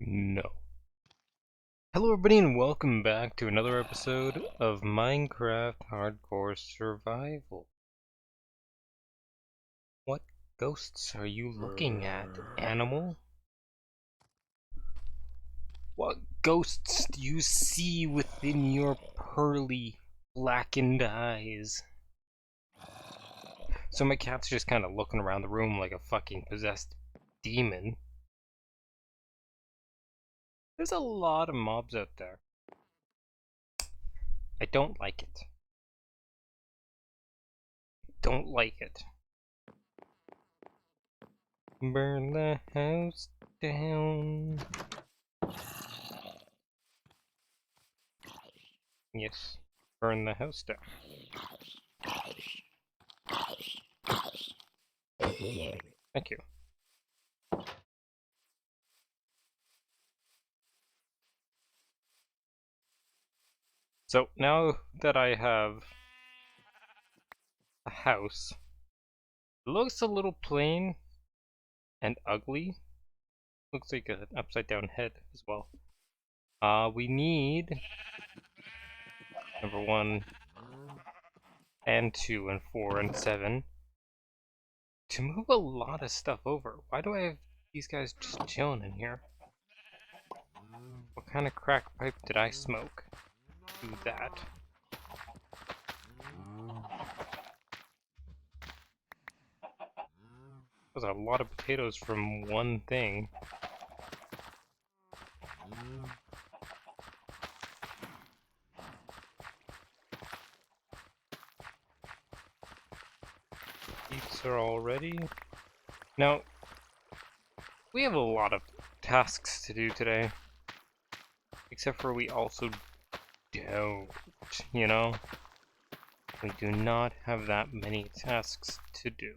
No. Hello everybody and welcome back to another episode of Minecraft Hardcore Survival. What ghosts are you looking at, animal? What ghosts do you see within your pearly, blackened eyes? So my cat's just kind of looking around the room like a fucking possessed demon. There's a lot of mobs out there. I don't like it. Don't like it. Burn the house down. Yes, burn the house down. Thank you. So now that I have a house, it looks a little plain and ugly. Looks like an upside down head as well. We need number 1 and 2 and 4 and 7 to move a lot of stuff over. Why do I have these guys just chilling in here? What kind of crack pipe did I smoke? Do that. That was a lot of potatoes from one thing. Eats are all ready. Now, we have a lot of tasks to do today. Except for we also don't, you know? We do not have that many tasks to do.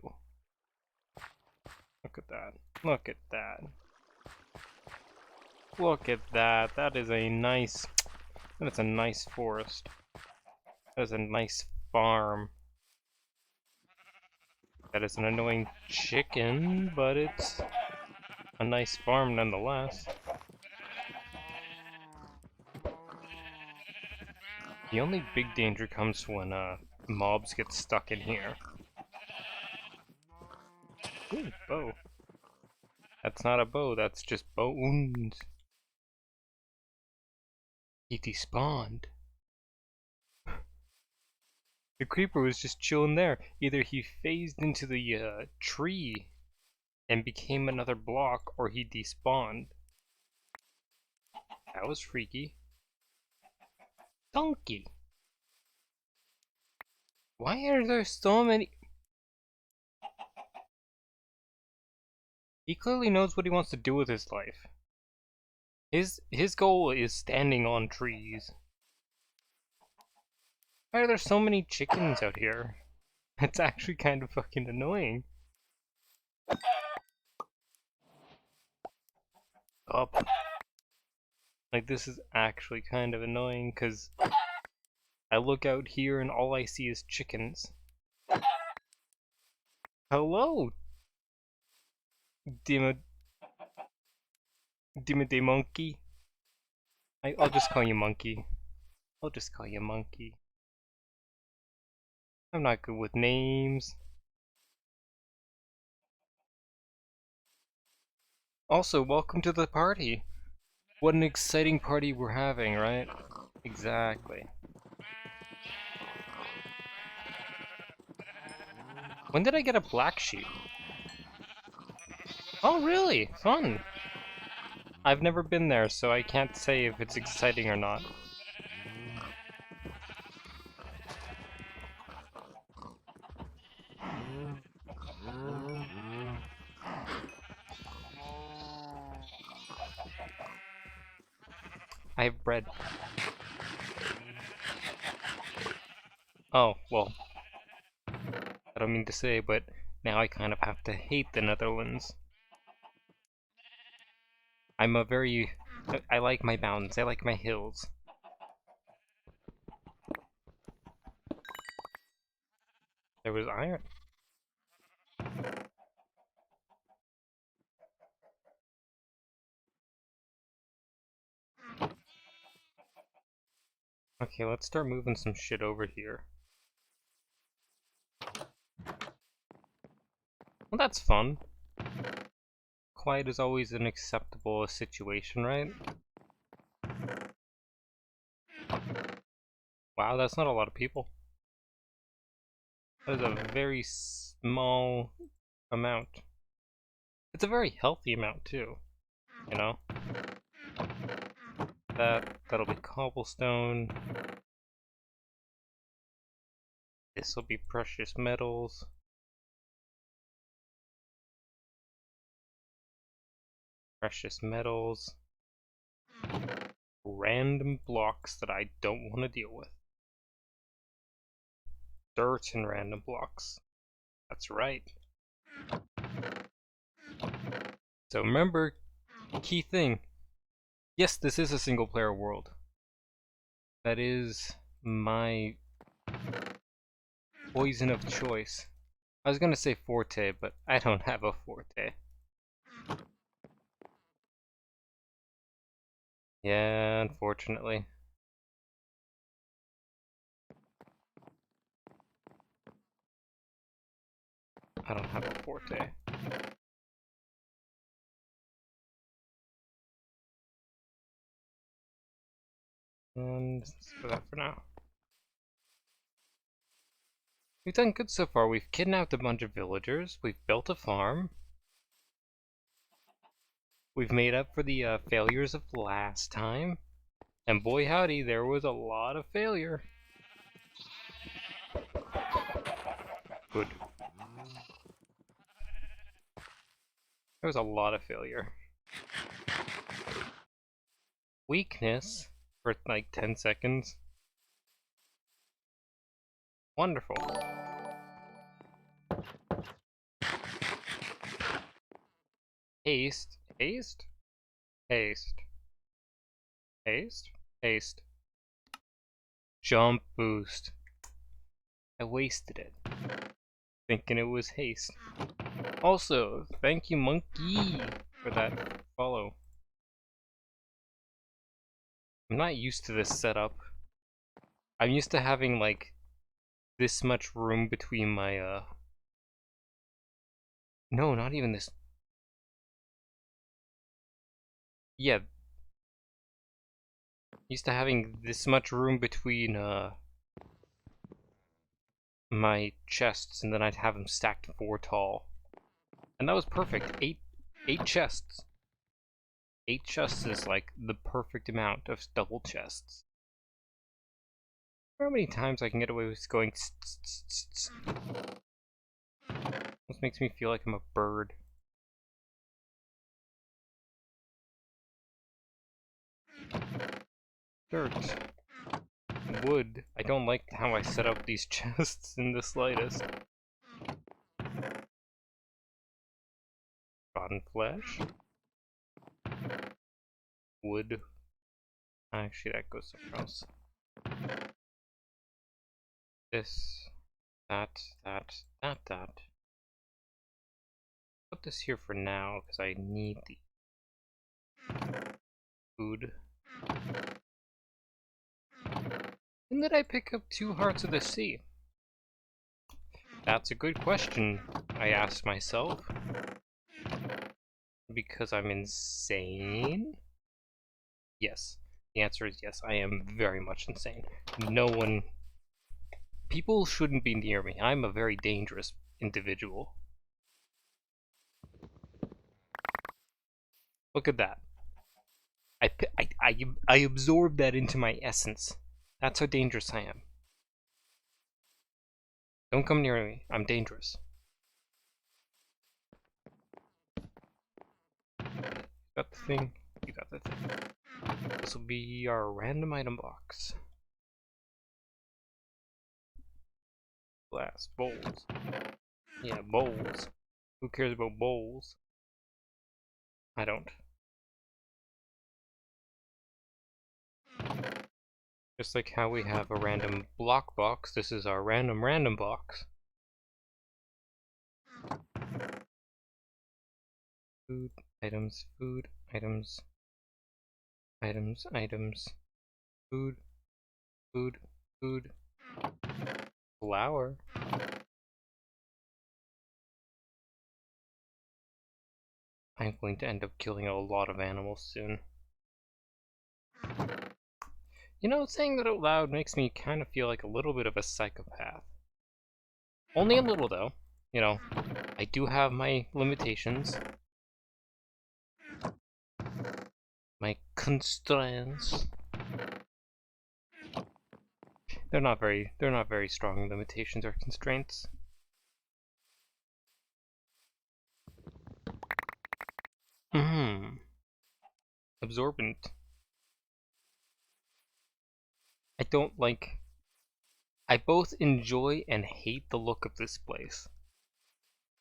Look at that. Look at that. Look at that. That is a nice forest. That is a nice farm. That is an annoying chicken, but it's a nice farm nonetheless. The only big danger comes when mobs get stuck in here. Ooh, bow. That's not a bow, that's just bones. He despawned. The creeper was just chilling there. Either he phased into the tree and became another block, or he despawned. That was freaky. Donkey! Why are there so many? He clearly knows what he wants to do with his life. His goal is standing on trees. Why are there so many chickens out here? It's actually kind of fucking annoying. Up. Like, this is actually kind of annoying, because I look out here and all I see is chickens. Hello, Dima Monkey. I'll just call you Monkey. I'll just call you Monkey. I'm not good with names. Also, welcome to the party. What an exciting party we're having, right? Exactly. When did I get a black sheep? Oh, really? Fun. I've never been there, so I can't say if it's exciting or not. I have bread. Oh, well. I don't mean to say, but now I kind of have to hate the Netherlands. I'm a very... I like my mountains, I like my hills. There was iron. Okay, let's start moving some shit over here. Well, that's fun. Quiet is always an acceptable situation, right? Wow, that's not a lot of people. That is a very small amount. It's a very healthy amount, too. You know? That'll be cobblestone. This'll be precious metals. Precious metals. Random blocks that I don't want to deal with. Dirt and random blocks. That's right. So remember, key thing. Yes, this is a single player world. That is my poison of choice. I was gonna say forte, but I don't have a forte. Yeah, unfortunately. I don't have a forte. And let's do that for now. We've done good so far. We've kidnapped a bunch of villagers. We've built a farm. We've made up for the failures of last time. And boy howdy, there was a lot of failure. Good. There was a lot of failure. Weakness for like 10 seconds. Wonderful. Haste. Haste? Haste. Haste? Haste. Jump boost. I wasted it. Thinking it was haste. Also, thank you, Monkey, for that follow. I'm not used to this setup. I'm used to having, like, this much room between my, No, not even this. Yeah. Used to having this much room between, my chests, and then I'd have them stacked 4 tall. And that was perfect. Eight chests. 8 chests is like the perfect amount of double chests. How many times I can get away with going tss, tss, tss, tss. This makes me feel like I'm a bird. Dirt. Wood. I don't like how I set up these chests in the slightest. Rotten flesh. Wood. Actually, that goes somewhere else. This. That. Put this here for now, because I need the food. When did I pick up 2 hearts of the sea? That's a good question, I asked myself. Because I'm insane? Yes. The answer is yes, I am very much insane. No one... People shouldn't be near me. I'm a very dangerous individual. Look at that. I absorbed that into my essence. That's how dangerous I am. Don't come near me. I'm dangerous. You got the thing? You got the thing. This will be our random item box. Glass. Bowls. Yeah, bowls. Who cares about bowls? I don't. Just like how we have a random block box, this is our random box. Food, items, items, food. Food, food, flour. I'm going to end up killing a lot of animals soon. You know, saying that out loud makes me kind of feel like a little bit of a psychopath. Only a little, though. You know, I do have my limitations. My constraints. They're not very strong limitations or constraints. Absorbent. I don't like... I both enjoy and hate the look of this place.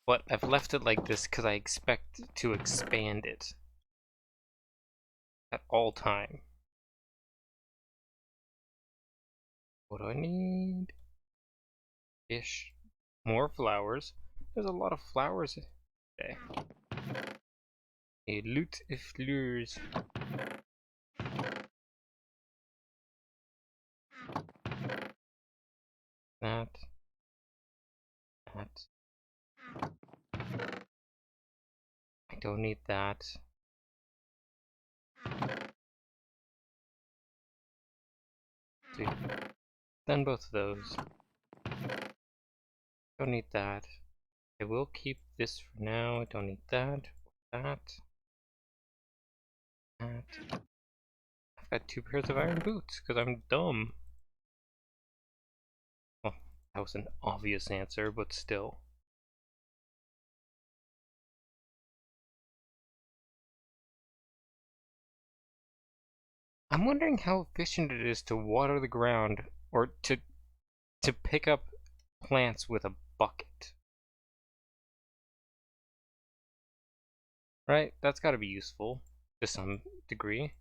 But I've left it like this because I expect to expand it at all time. What do I need? Fish. More flowers. There's a lot of flowers today. A loot of fleurs. That. I don't need that. See, done both of those. Don't need that. I will keep this for now. I don't need that. That. I've got 2 pairs of iron boots because I'm dumb. Well, that was an obvious answer, but still. I'm wondering how efficient it is to water the ground or to pick up plants with a bucket. Right? That's got to be useful to some degree.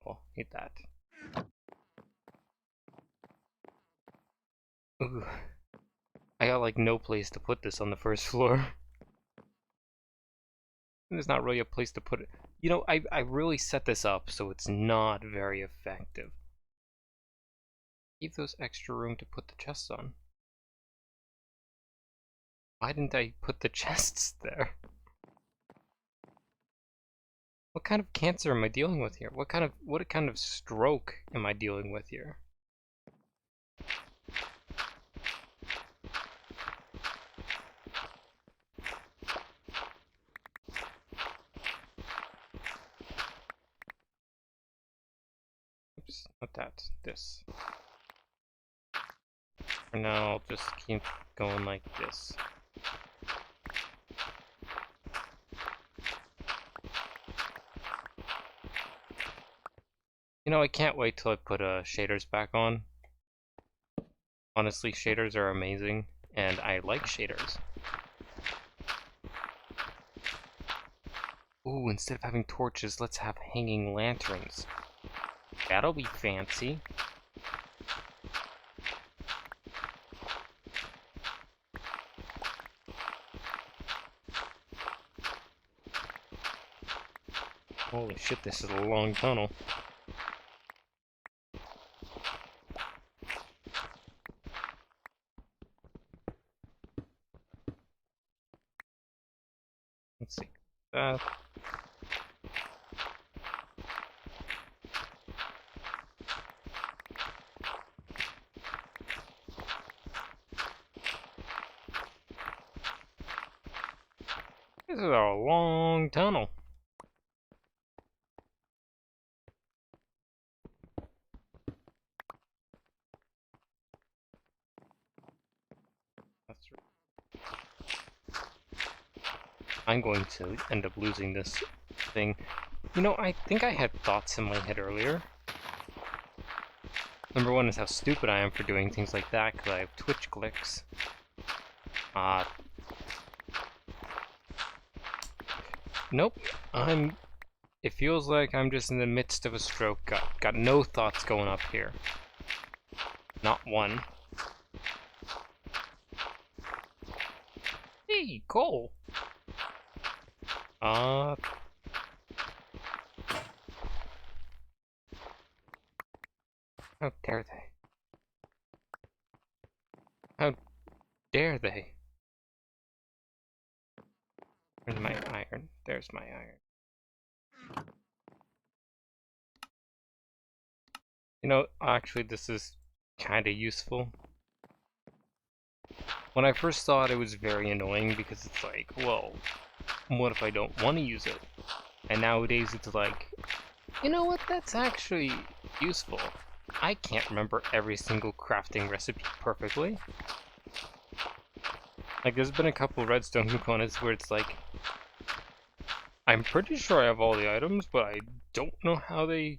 Well, need that. Ooh. I got like no place to put this on the first floor. There's not really a place to put it. You know, I really set this up so it's not very effective. Give those extra room to put the chests on. Why didn't I put the chests there? What kind of cancer am I dealing with here? What kind of stroke am I dealing with here? Oops, not that. This. For now, I'll just keep going like this. You know, I can't wait till I put shaders back on. Honestly, shaders are amazing, and I like shaders. Ooh, instead of having torches, let's have hanging lanterns. That'll be fancy. Holy shit, this is a long tunnel. Let's see. That. This is a long tunnel. That's right. I'm going to end up losing this thing. You know, I think I had thoughts in my head earlier. Number one is how stupid I am for doing things like that, because I have Twitch clicks. Nope. It feels like I'm just in the midst of a stroke. Got no thoughts going up here. Not one. Hey, coal! How dare they? How dare they? Where's my iron? There's my iron. You know, actually this is kinda useful. When I first saw it, it was very annoying because it's like, well, what if I don't want to use it? And nowadays it's like, you know what, that's actually useful. I can't remember every single crafting recipe perfectly. Like, there's been a couple redstone components where it's like, I'm pretty sure I have all the items, but I don't know how they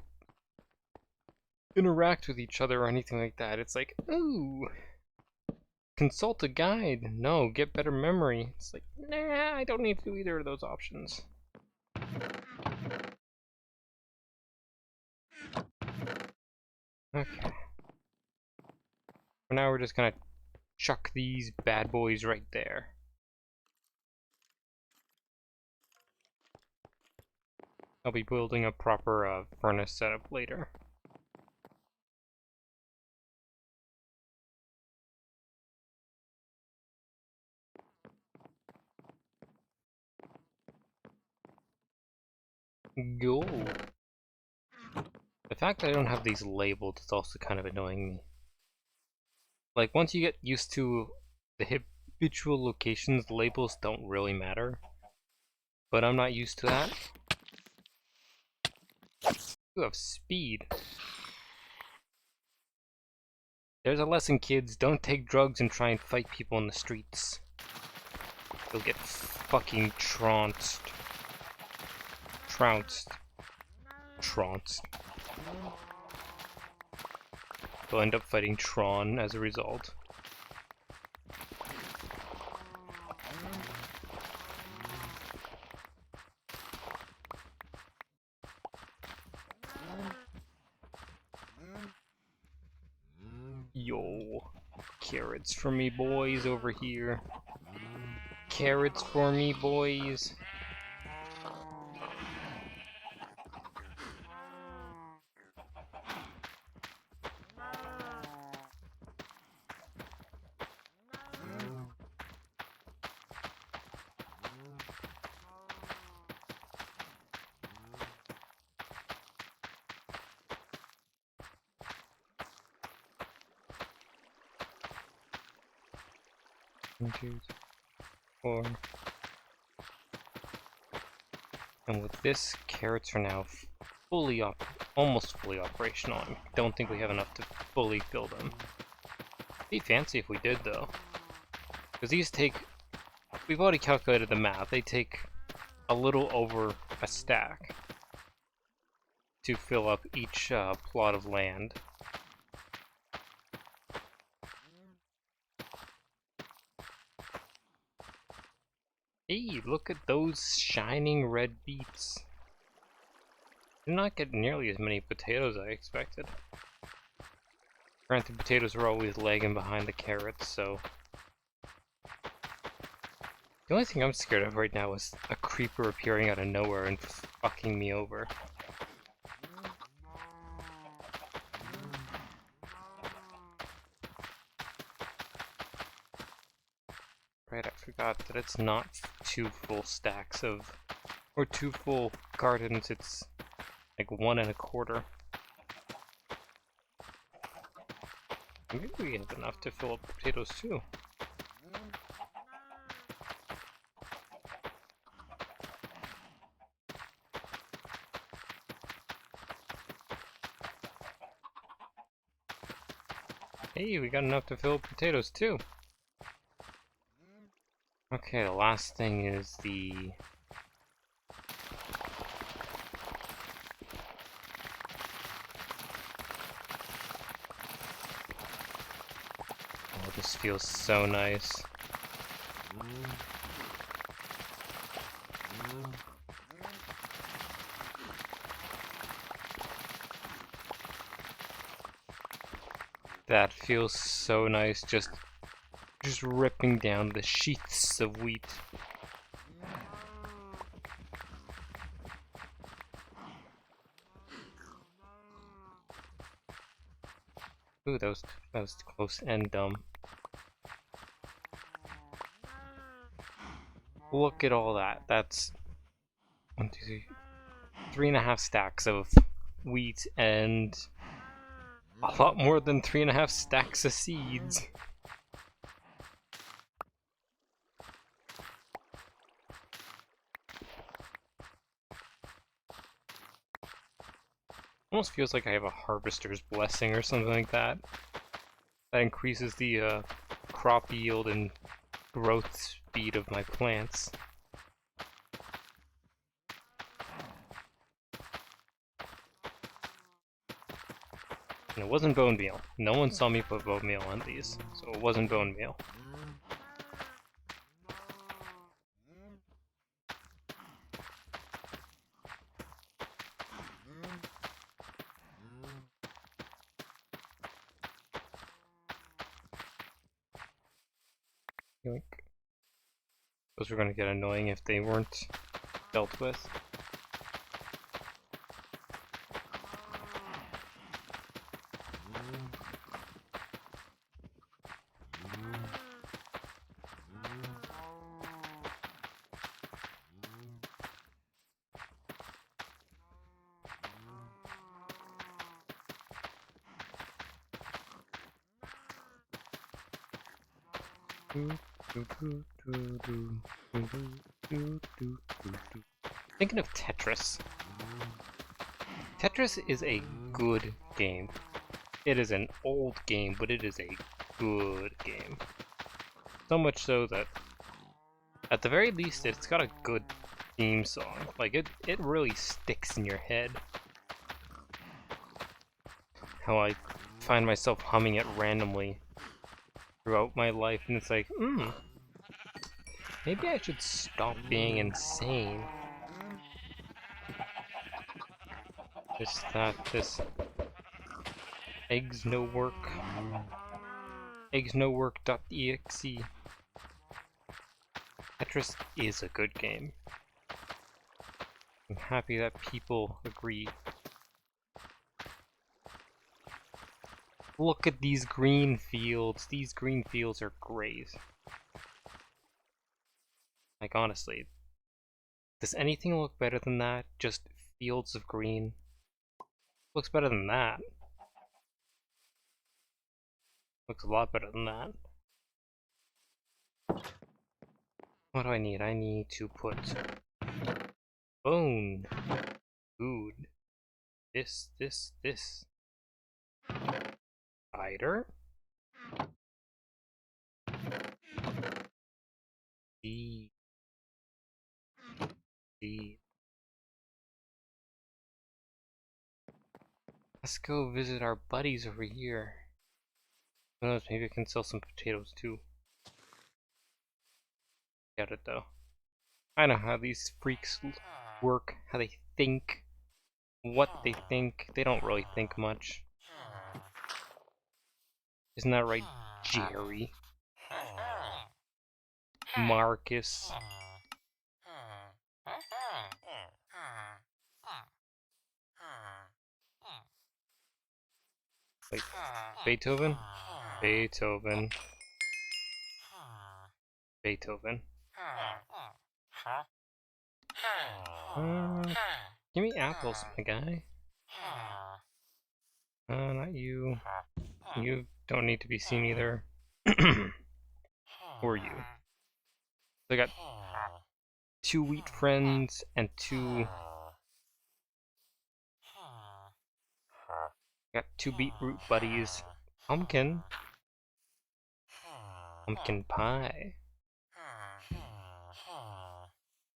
interact with each other or anything like that. It's like, ooh, consult a guide. No, get better memory. It's like, nah, I don't need to do either of those options. Okay. For now, we're just gonna chuck these bad boys right there. I'll be building a proper furnace setup later. Gold. The fact that I don't have these labeled is also kind of annoying me. Like, once you get used to the habitual locations, labels don't really matter. But I'm not used to that. You have speed. There's a lesson, kids. Don't take drugs and try and fight people in the streets. You'll get fucking trounced. Trounced. Trounced. You'll end up fighting Tron as a result. Yo. Carrots for me, boys, over here. Carrots for me, boys. One, two, 4. And with this, carrots are now almost fully operational. I don't think we have enough to fully fill them. It'd be fancy if we did, though. Because these take... We've already calculated the math. They take a little over a stack to fill up each plot of land. Hey, look at those shining red beets. Did not get nearly as many potatoes as I expected. Granted, potatoes are always lagging behind the carrots, so... The only thing I'm scared of right now is a creeper appearing out of nowhere and fucking me over. Right, I forgot that it's not 2 full stacks of... or 2 full gardens, it's like 1 1/4. Maybe we have enough to fill up potatoes too. Hey, we got enough to fill up potatoes too. Okay, the last thing is the... Oh, this feels so nice. That feels so nice, just ripping down the sheaths of wheat. Ooh, that was close and dumb. Look at all that. That's 1, 2, 3, 3.5 stacks of wheat and a lot more than 3.5 stacks of seeds. Almost feels like I have a harvester's blessing or something like that. That increases the crop yield and growth speed of my plants. And it wasn't bone meal. No one saw me put bone meal on these, so it wasn't bone meal. Yoink. Those were gonna get annoying if they weren't dealt with. Thinking of Tetris. Tetris is a good game. It is an old game, but it is a good game. So much so that, at the very least, it's got a good theme song. Like, it really sticks in your head. How I find myself humming it randomly throughout my life, and it's like, maybe I should stop being insane. This eggs no work. Eggs no work.exe. Tetris is a good game. I'm happy that people agree. Look at these green fields. These green fields are great. Like, honestly, does anything look better than that? Just fields of green? Looks better than that. Looks a lot better than that. What do I need? I need to put bone, food, this. Spider? D. Let's go visit our buddies over here. Who knows, maybe I can sell some potatoes too. Get it though. I know how these freaks work, how they think, what they think. They don't really think much. Isn't that right, Jerry? Marcus? Wait, Beethoven? Beethoven. Beethoven. Give me apples, my guy. Not you. You don't need to be seen either. Or you. So I got 2 wheat friends and 2... Got 2 beetroot buddies. Pumpkin. Pumpkin pie.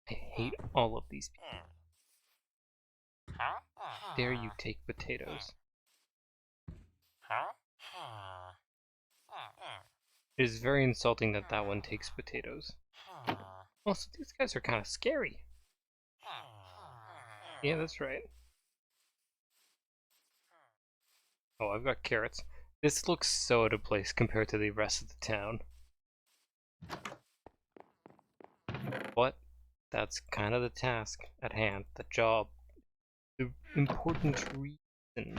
I hate all of these people. Dare you take potatoes? It is very insulting that that one takes potatoes. Also, these guys are kind of scary. Yeah, that's right. Oh, I've got carrots. This looks so out of place compared to the rest of the town. But that's kind of the task at hand, the job, the important reason.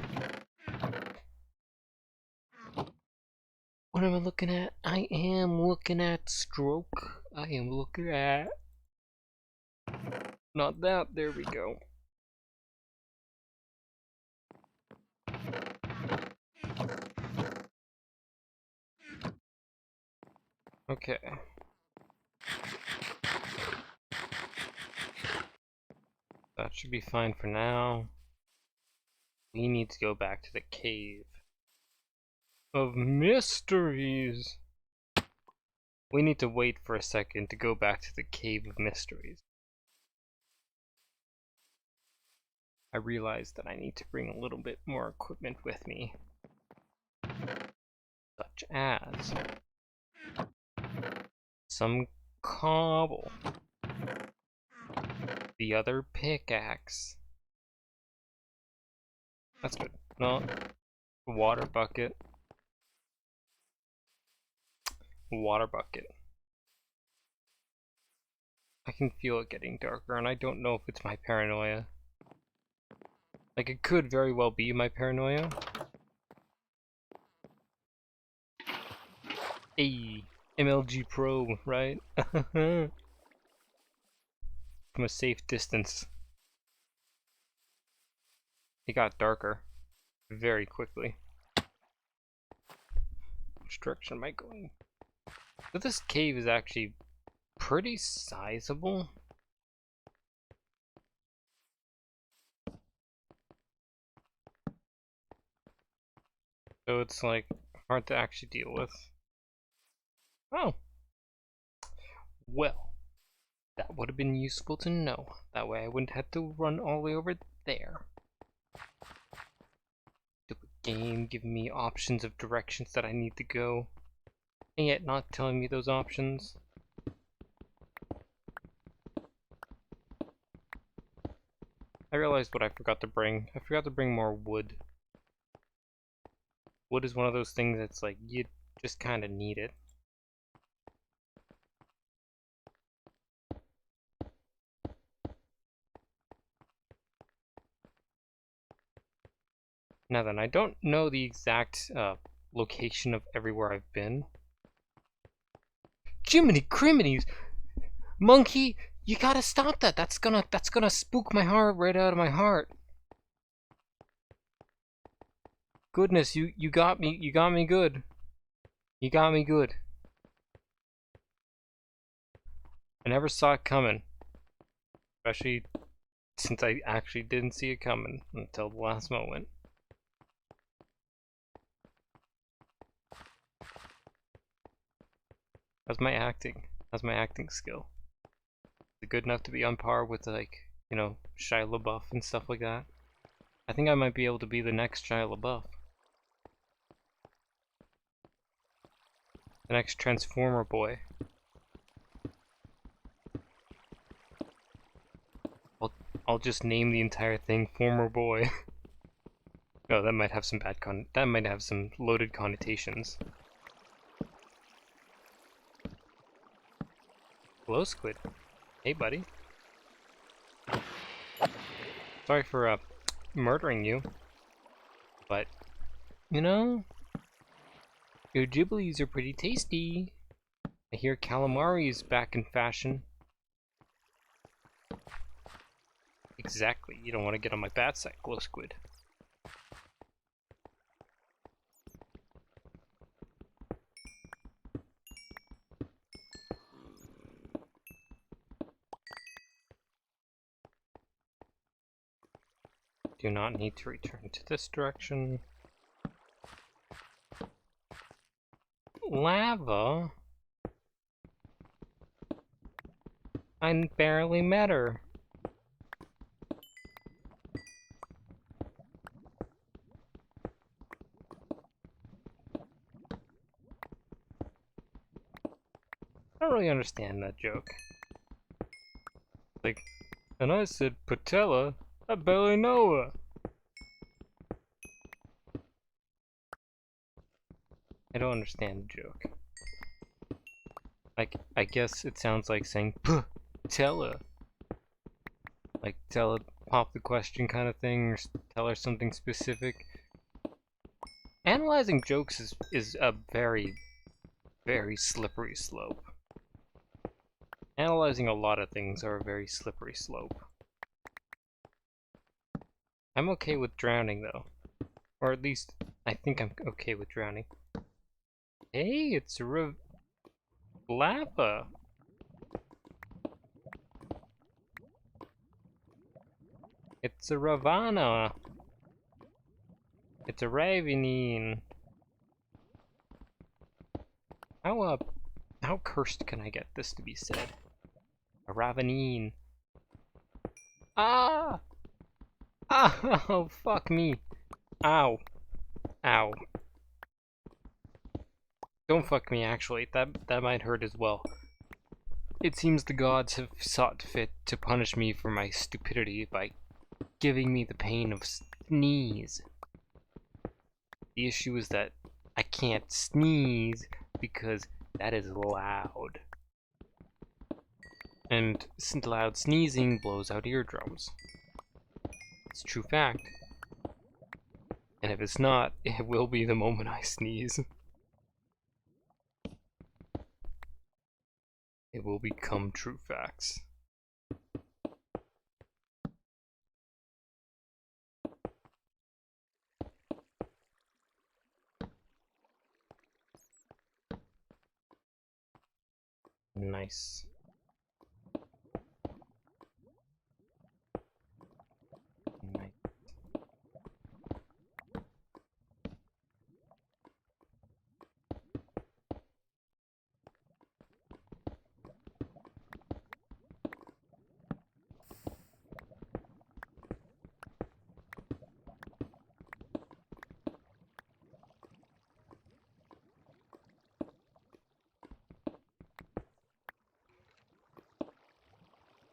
What am I looking at? I am looking at stroke. I am looking at... Not that, there we go. Okay. That should be fine for now. We need to go back to the cave of mysteries. We need to wait for a second to go back to the cave of mysteries. I realized that I need to bring a little bit more equipment with me. Such as some cobble, the other pickaxe. That's good. No, water bucket. Water bucket. I can feel it getting darker, and I don't know if it's my paranoia. Like, it could very well be my paranoia. Hey, MLG Pro, right? From a safe distance. It got darker very quickly. Which direction am I going? So this cave is actually pretty sizable. So it's like hard to actually deal with. Oh. Well, that would have been useful to know. That way I wouldn't have to run all the way over there. The game giving me options of directions that I need to go, and yet not telling me those options. I realized what I forgot to bring. I forgot to bring more wood. Wood is one of those things that's like, you just kind of need it. Now then, I don't know the exact location of everywhere I've been. Jiminy criminies! Monkey, you gotta stop that! That's gonna spook my heart right out of my heart. Goodness, you got me good. You got me good. I never saw it coming. Especially since I actually didn't see it coming until the last moment. How's my acting? How's my acting skill? Is it good enough to be on par with, like, you know, Shia LaBeouf and stuff like that? I think I might be able to be the next Shia LaBeouf. The next Transformer boy. I'll just name the entire thing Former Boy. Oh, that might have some that might have some loaded connotations. Hello, Squid. Hey, buddy. Sorry for murdering you, but you know, your gibblies are pretty tasty. I hear calamari is back in fashion. Exactly. You don't want to get on my bad side, Glow Squid. Do not need to return to this direction. Lava? I barely met her. I don't really understand that joke. Like, and I said Patella, I barely know her. I don't understand the joke. Like, I guess it sounds like saying Patella. Like, tell her, pop the question kind of thing, or tell her something specific. Analyzing jokes is a very, very slippery slope. Analyzing a lot of things are a very slippery slope. I'm okay with drowning though. Or at least, I think I'm okay with drowning. Hey, it's lava! It's a Ravana! It's a Ravenine! How cursed can I get this to be said? A Ravenine. Ah! Ah! Oh, fuck me! Ow. Ow. Don't fuck me, actually. That might hurt as well. It seems the gods have sought fit to punish me for my stupidity by giving me the pain of sneeze. The issue is that I can't sneeze because that is loud. And loud sneezing blows out eardrums. It's a true fact. And if it's not, it will be the moment I sneeze. It will become true facts. Nice. Nice.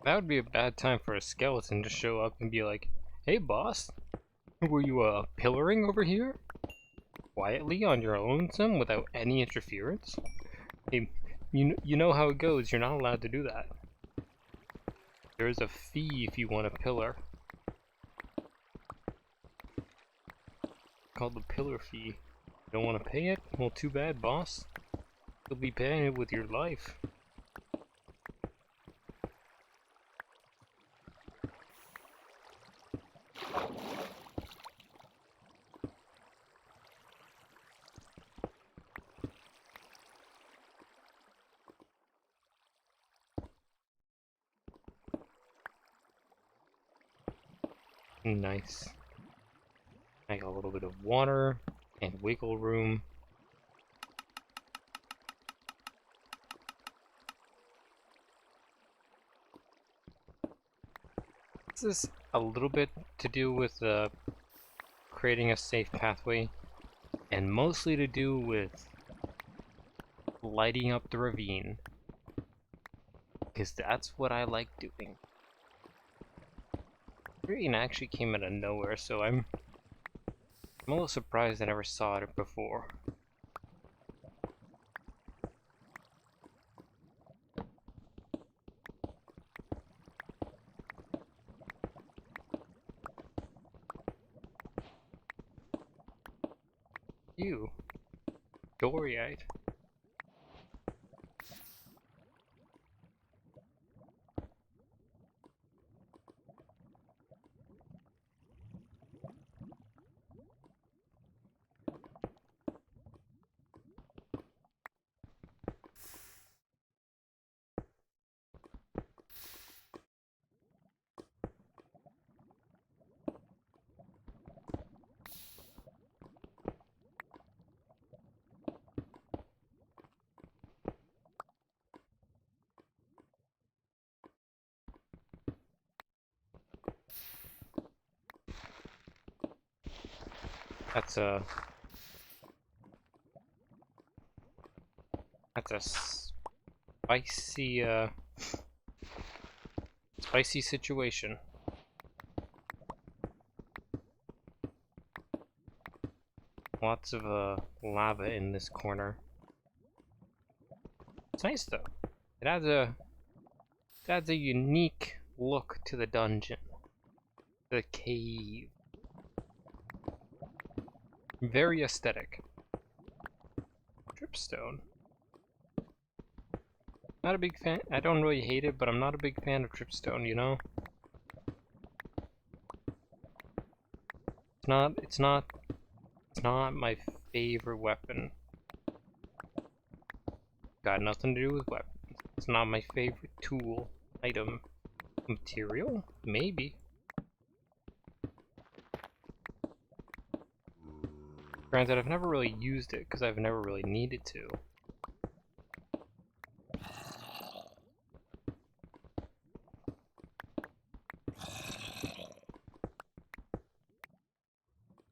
That would be a bad time for a skeleton to show up and be like, "Hey boss, were you pillaring over here? Quietly on your lonesome without any interference?" Hey, you know how it goes, you're not allowed to do that. There is a fee if you want a pillar. Called the pillar fee. Don't want to pay it? Well, too bad, boss. You'll be paying it with your life. Nice. I got a little bit of water and wiggle room. This is a little bit to do with creating a safe pathway, and mostly to do with lighting up the ravine, because that's what I like doing. The ravine actually came out of nowhere, so I'm a little surprised I never saw it before. Ew. Doryite. That's a spicy spicy situation. Lots of lava in this corner. It's nice though. It adds a unique look to the dungeon. The cave. Very aesthetic. Dripstone. Not a big fan. I don't really hate it, but I'm not a big fan of dripstone, you know? It's not my favorite weapon. Got nothing to do with weapons. It's not my favorite tool, item, material? Maybe. Granted, I've never really used it because I've never really needed to.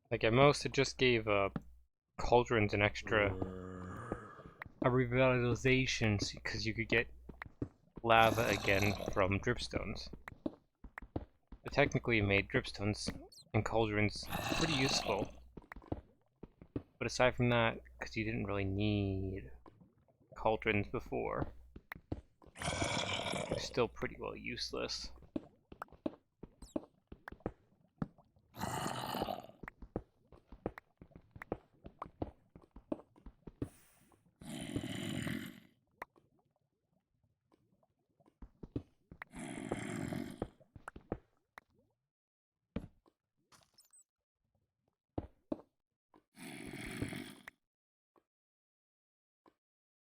Like at most, it just gave cauldrons an extra a revitalization because you could get lava again from dripstones. But technically, it made dripstones and cauldrons pretty useful. But aside from that, because you didn't really need cauldrons before, they're still pretty well useless.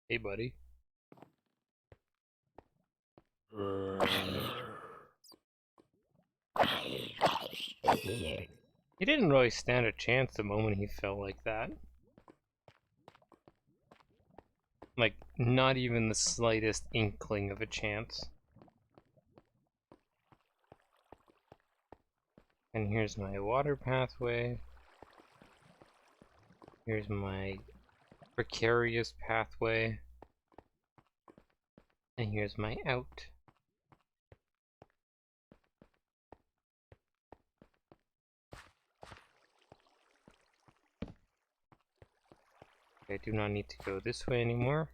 Hey, buddy. He didn't really stand a chance the moment he fell like that. Like, not even the slightest inkling of a chance. And here's my water pathway. Here's my precarious pathway. And here's my out. I do not need to go this way anymore.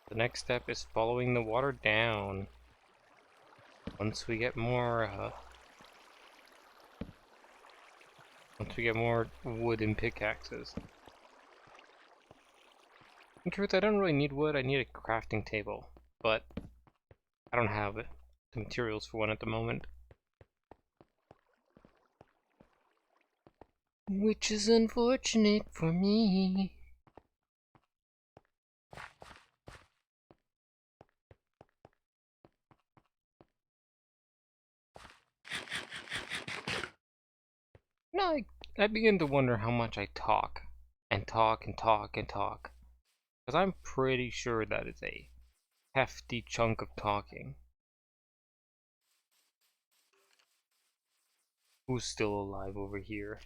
The next step is following the water down. Once we get more wood and pickaxes. In truth, I don't really need wood, I need a crafting table. But I don't have the materials for one at the moment. Which is unfortunate for me. No, I begin to wonder how much I talk. And talk and talk and talk. Because I'm pretty sure that is a hefty chunk of talking. Who's still alive over here?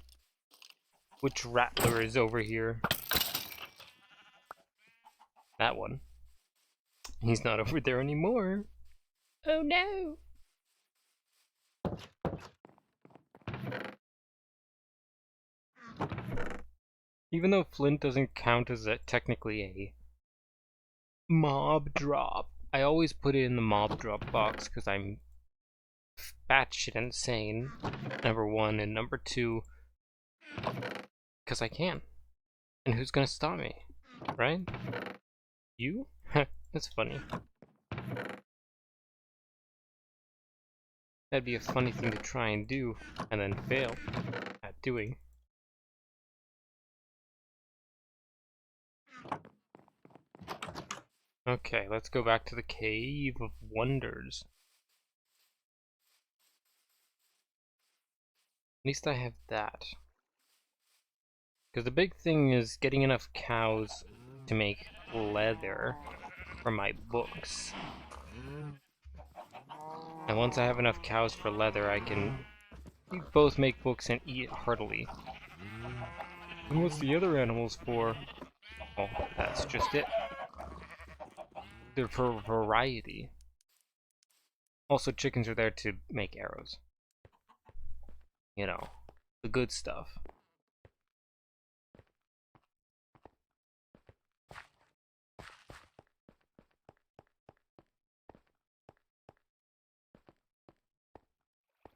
Which rattler is over here? That one. He's not over there anymore. Oh no! Even though flint doesn't count as technically a mob drop, I always put it in the mob drop box because I'm batshit insane, number one, and number two, because I can. And who's gonna stop me? Right? You? That's funny. That'd be a funny thing to try and do, and then fail at doing. Okay, let's go back to the Cave of Wonders. At least I have that. Because the big thing is getting enough cows to make leather for my books. And once I have enough cows for leather, I can both make books and eat heartily. And what's the other animals for? Oh, that's just it. They're for variety. Also, chickens are there to make arrows. You know, the good stuff.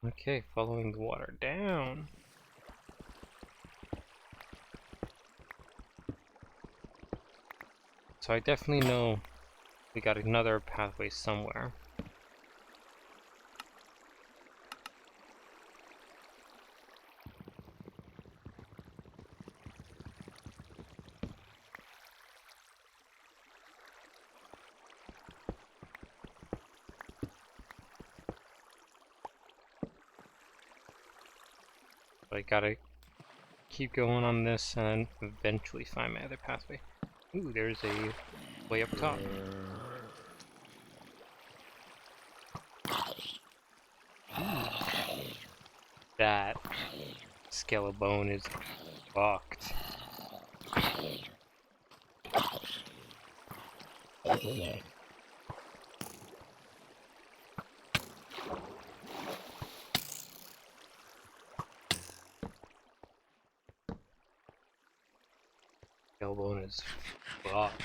Okay, following the water down. so I definitely know we got another pathway somewhere. I gotta keep going on this and eventually find my other pathway. Ooh, there's a way up top. That skeleton is fucked. Skeleton is fucked.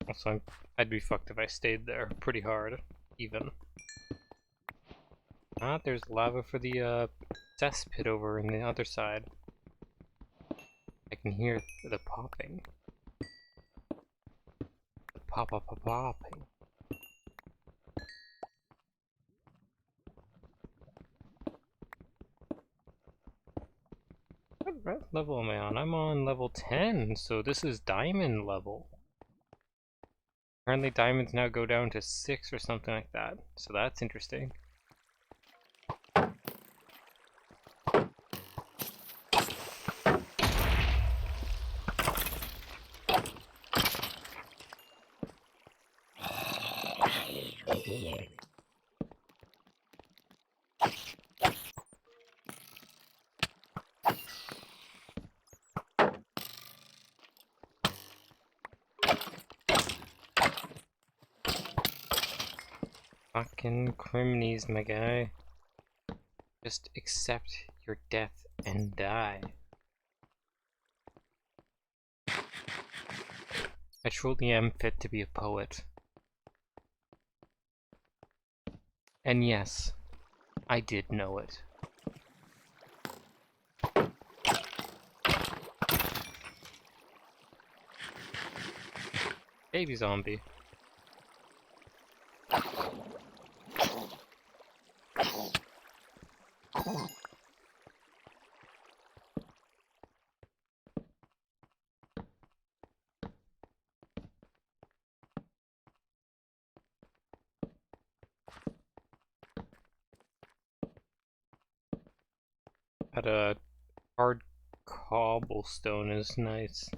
Also, I'd be fucked if I stayed there pretty hard, even. Ah, there's lava for the cesspit over on the other side. I can hear the popping. The popping. What level am I on? I'm on level 10, so this is diamond level. Apparently diamonds now go down to 6 or something like that, so that's interesting. Fucking criminies, my guy. Just accept your death and die. I truly am fit to be a poet. And yes, I did know it. Baby zombie. But hard cobblestone is nice.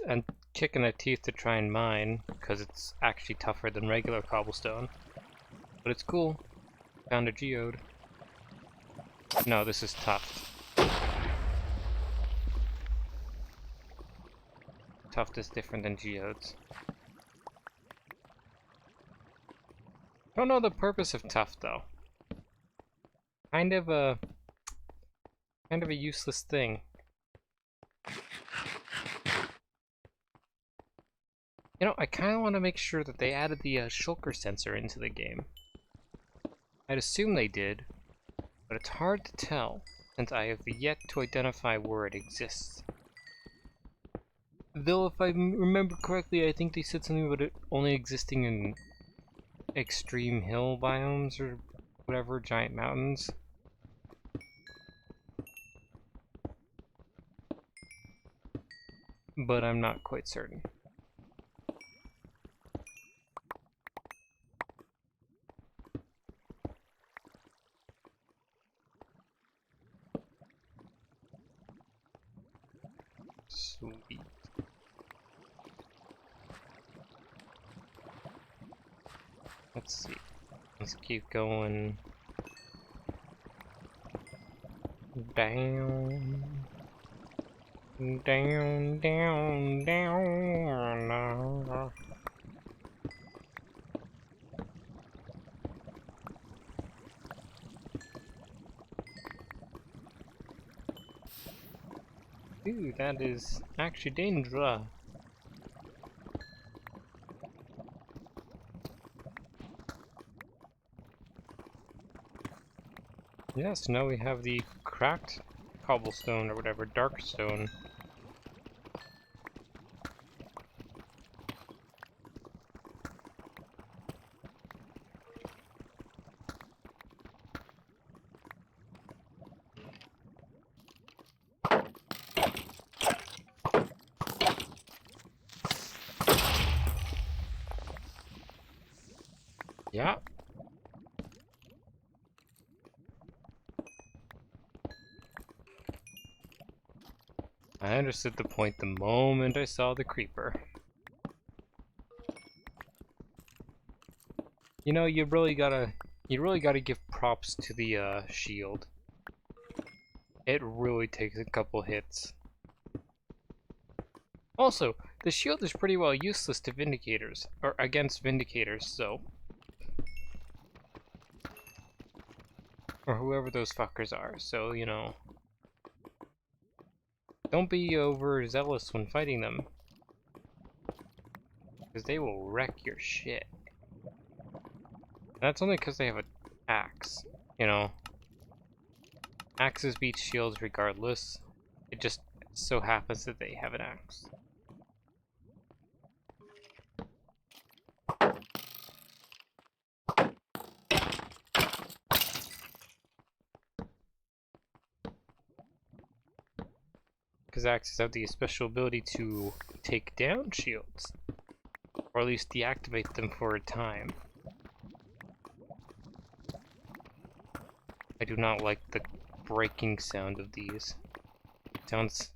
And kicking a teeth to try and mine, because it's actually tougher than regular cobblestone. But it's cool. Found a geode. No, this is tough. Tuft is different than geodes. Don't know the purpose of tuft though. Kind of a useless thing. You know, I kind of want to make sure that they added the shulker sensor into the game. I'd assume they did, but it's hard to tell since I have yet to identify where it exists. Though if I remember correctly, I think they said something about it only existing in extreme hill biomes or whatever, giant mountains. But I'm not quite certain. Sweet. Let's see. Let's keep going down. Down, down, down. Dude, that is actually dangerous. Yes, now we have the cracked cobblestone or whatever, dark stone. Yeah. I understood the point the moment I saw the creeper. You know, you really gotta give props to the shield. It really takes a couple hits. Also, the shield is pretty well useless to Vindicators, or against Vindicators, so... Or whoever those fuckers are, so, you know... Don't be overzealous when fighting them. Because they will wreck your shit. And that's only because they have an axe, you know? Axes beat shields regardless. It just so happens that they have an axe. Because axes have the special ability to take down shields. Or at least deactivate them for a time. I do not like the breaking sound of these. It sounds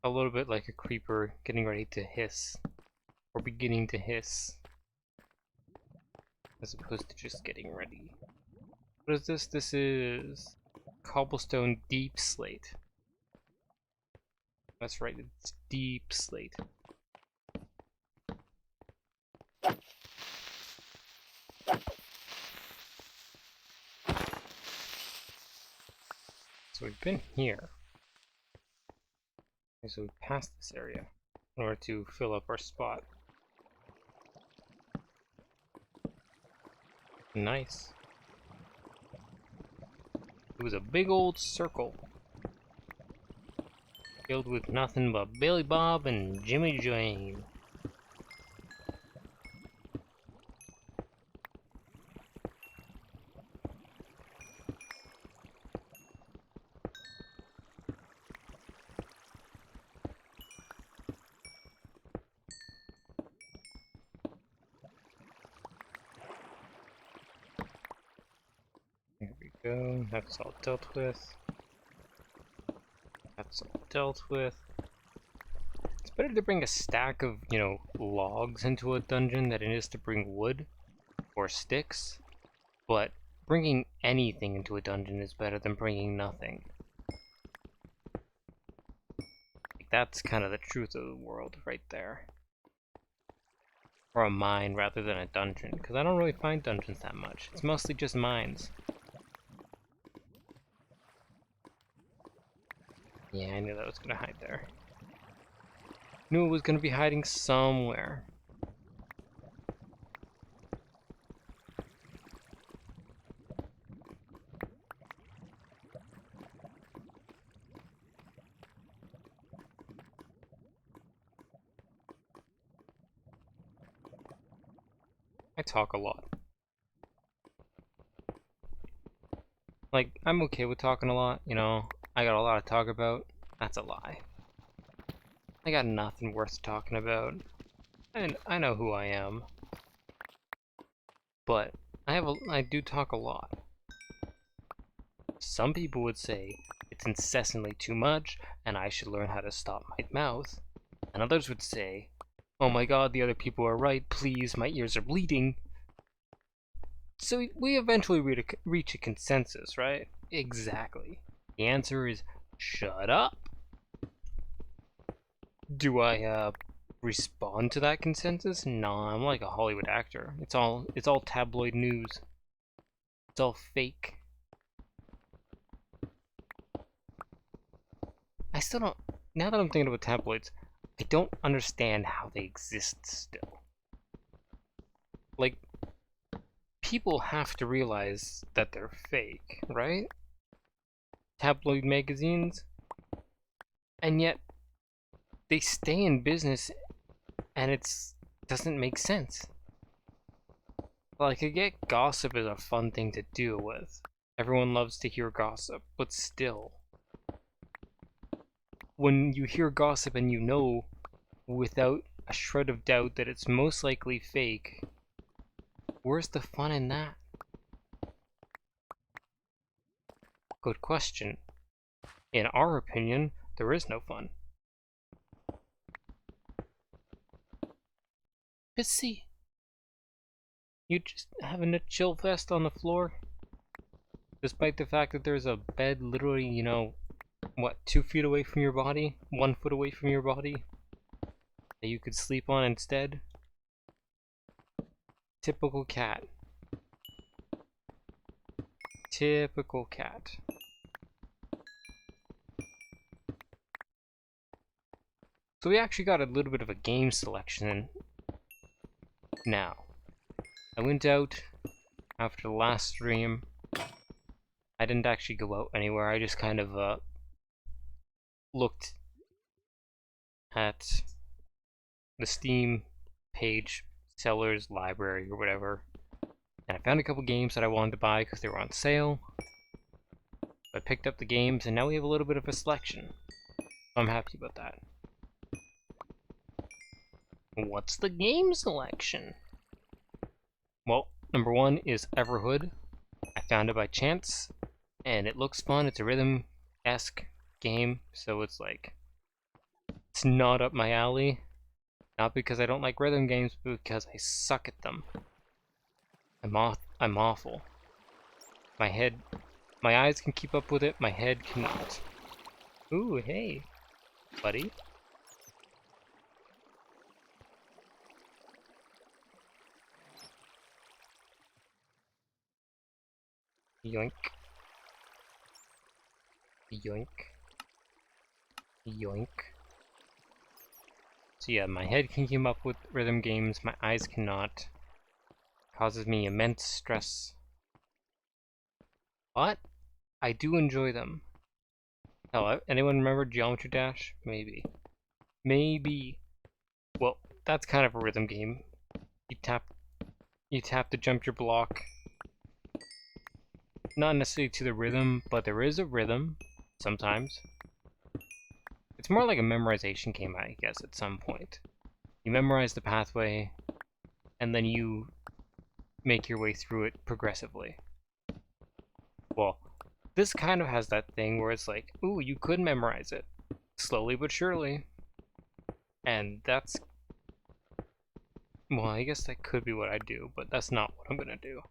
a little bit like a creeper getting ready to hiss. Or beginning to hiss. As opposed to just getting ready. What is this? This is cobblestone deep slate. That's right, it's deep slate. So we've been here. Okay, so we passed this area in order to fill up our spot. Nice. It was a big old circle. Filled with nothing but Billy Bob and Jimmy Jane. There we go, that's all dealt with. That's all dealt with. It's better to bring a stack of, you know, logs into a dungeon than it is to bring wood or sticks. But bringing anything into a dungeon is better than bringing nothing. That's kind of the truth of the world right there. Or a mine rather than a dungeon, because I don't really find dungeons that much. It's mostly just mines. Yeah, I knew that was going to hide there. Knew it was going to be hiding somewhere. I talk a lot. Like, I'm okay with talking a lot, you know. I got a lot to talk about. That's a lie. I got nothing worth talking about. And I know who I am. But I do talk a lot. Some people would say it's incessantly too much and I should learn how to stop my mouth. And others would say, oh my god, the other people are right, please, my ears are bleeding. So we eventually reach a consensus, right? Exactly. The answer is, shut up. Do I respond to that consensus? Nah, I'm like a Hollywood actor. It's all tabloid news. It's all fake. I still don't, now that I'm thinking about tabloids, I don't understand how they exist still. Like, people have to realize that they're fake, right? Tabloid magazines, and yet they stay in business and it's doesn't make sense. Like, I get gossip is a fun thing to deal with. Everyone loves to hear gossip, but still, when you hear gossip and you know without a shred of doubt that it's most likely fake, Where's the fun in that? Good question. In our opinion, there is no fun. Pissy. You just having a chill fest on the floor? Despite the fact that there's a bed literally, you know, what, 2 feet away from your body? 1 foot away from your body? That you could sleep on instead? Typical cat. Typical cat. So we actually got a little bit of a game selection now. I went out after the last stream. I didn't actually go out anywhere. I just kind of looked at the Steam page, seller's library or whatever, and I found a couple games that I wanted to buy because they were on sale. I picked up the games, and now we have a little bit of a selection. I'm happy about that. What's the game selection? Well, number 1 is Everhood. I found it by chance, and it looks fun. It's a rhythm-esque game, so it's like, it's not up my alley. Not because I don't like rhythm games, but because I suck at them. I'm awful. My eyes can keep up with it, my head cannot. Ooh, hey, buddy. Yoink. Yoink. Yoink. So yeah, my head can keep up with rhythm games, my eyes cannot. Causes me immense stress. But I do enjoy them. Hell, anyone remember Geometry Dash? Maybe. Maybe. Well, that's kind of a rhythm game. You tap to jump your block. Not necessarily to the rhythm, but there is a rhythm sometimes. It's more like a memorization game, I guess, at some point. You memorize the pathway, and then you make your way through it progressively. Well, this kind of has that thing where it's like, ooh, you could memorize it. Slowly but surely. And that's... well, I guess that could be what I do, but that's not what I'm gonna do.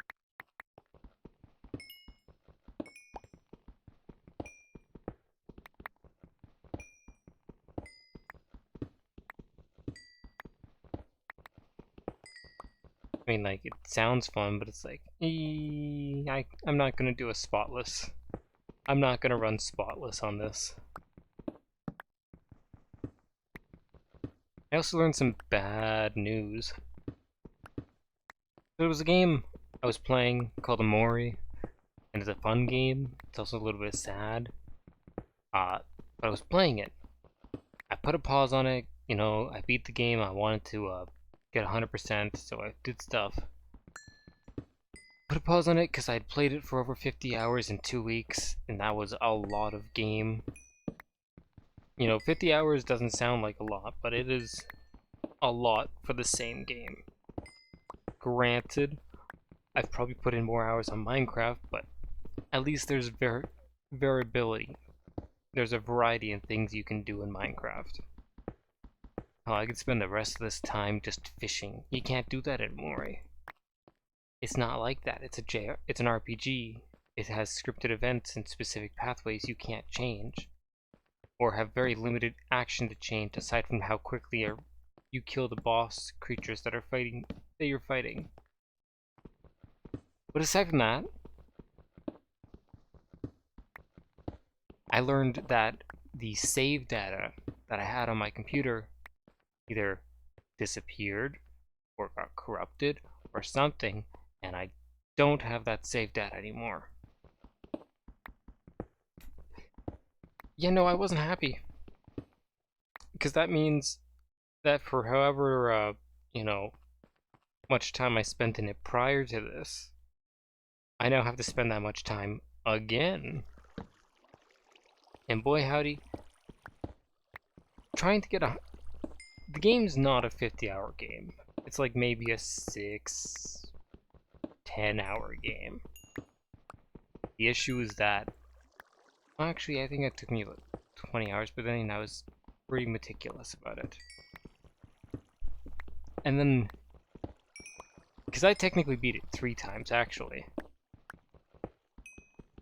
I mean, like, it sounds fun, but it's like, I'm not gonna do a spotless. I'm not gonna run spotless on this. I also learned some bad news. There was a game I was playing called Amori, and it's a fun game. It's also a little bit sad. But I was playing it. I put a pause on it, you know, I beat the game, I wanted to get 100%, so I did stuff. Put a pause on it because I'd played it for over 50 hours in 2 weeks, and that was a lot of game. You know, 50 hours doesn't sound like a lot, but it is a lot for the same game. Granted, I've probably put in more hours on Minecraft, but at least there's variability. There's a variety in things you can do in Minecraft. Oh, I could spend the rest of this time just fishing. You can't do that anymore. It's not like that. It's an RPG. It has scripted events and specific pathways you can't change, or have very limited action to change aside from how quickly you kill the boss creatures that you're fighting. But aside from that, I learned that the save data that I had on my computer either disappeared or got corrupted or something, and I don't have that save data anymore. Yeah, no, I wasn't happy. Because that means that for however, you know, much time I spent in it prior to this, I now have to spend that much time again. And boy howdy, trying to get the game's not a 50-hour game. It's like maybe a 6, 10-hour game. The issue is that, well, actually, I think it took me like 20 hours, but then I was pretty meticulous about it. And then, because I technically beat it 3 times, actually.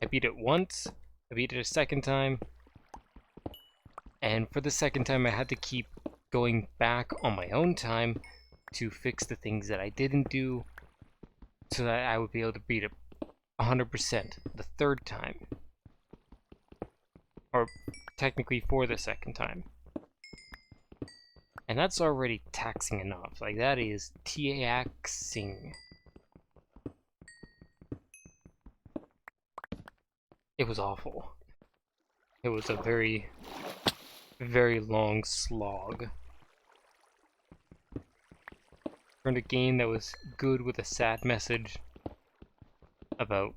I beat it once, I beat it a second time, and for the second time I had to keep going back on my own time to fix the things that I didn't do, so that I would be able to beat it 100% the third time. Or technically for the second time. And that's already taxing enough. Like, that is taxing. It was awful. It was a very, very long slog. From a game that was good with a sad message about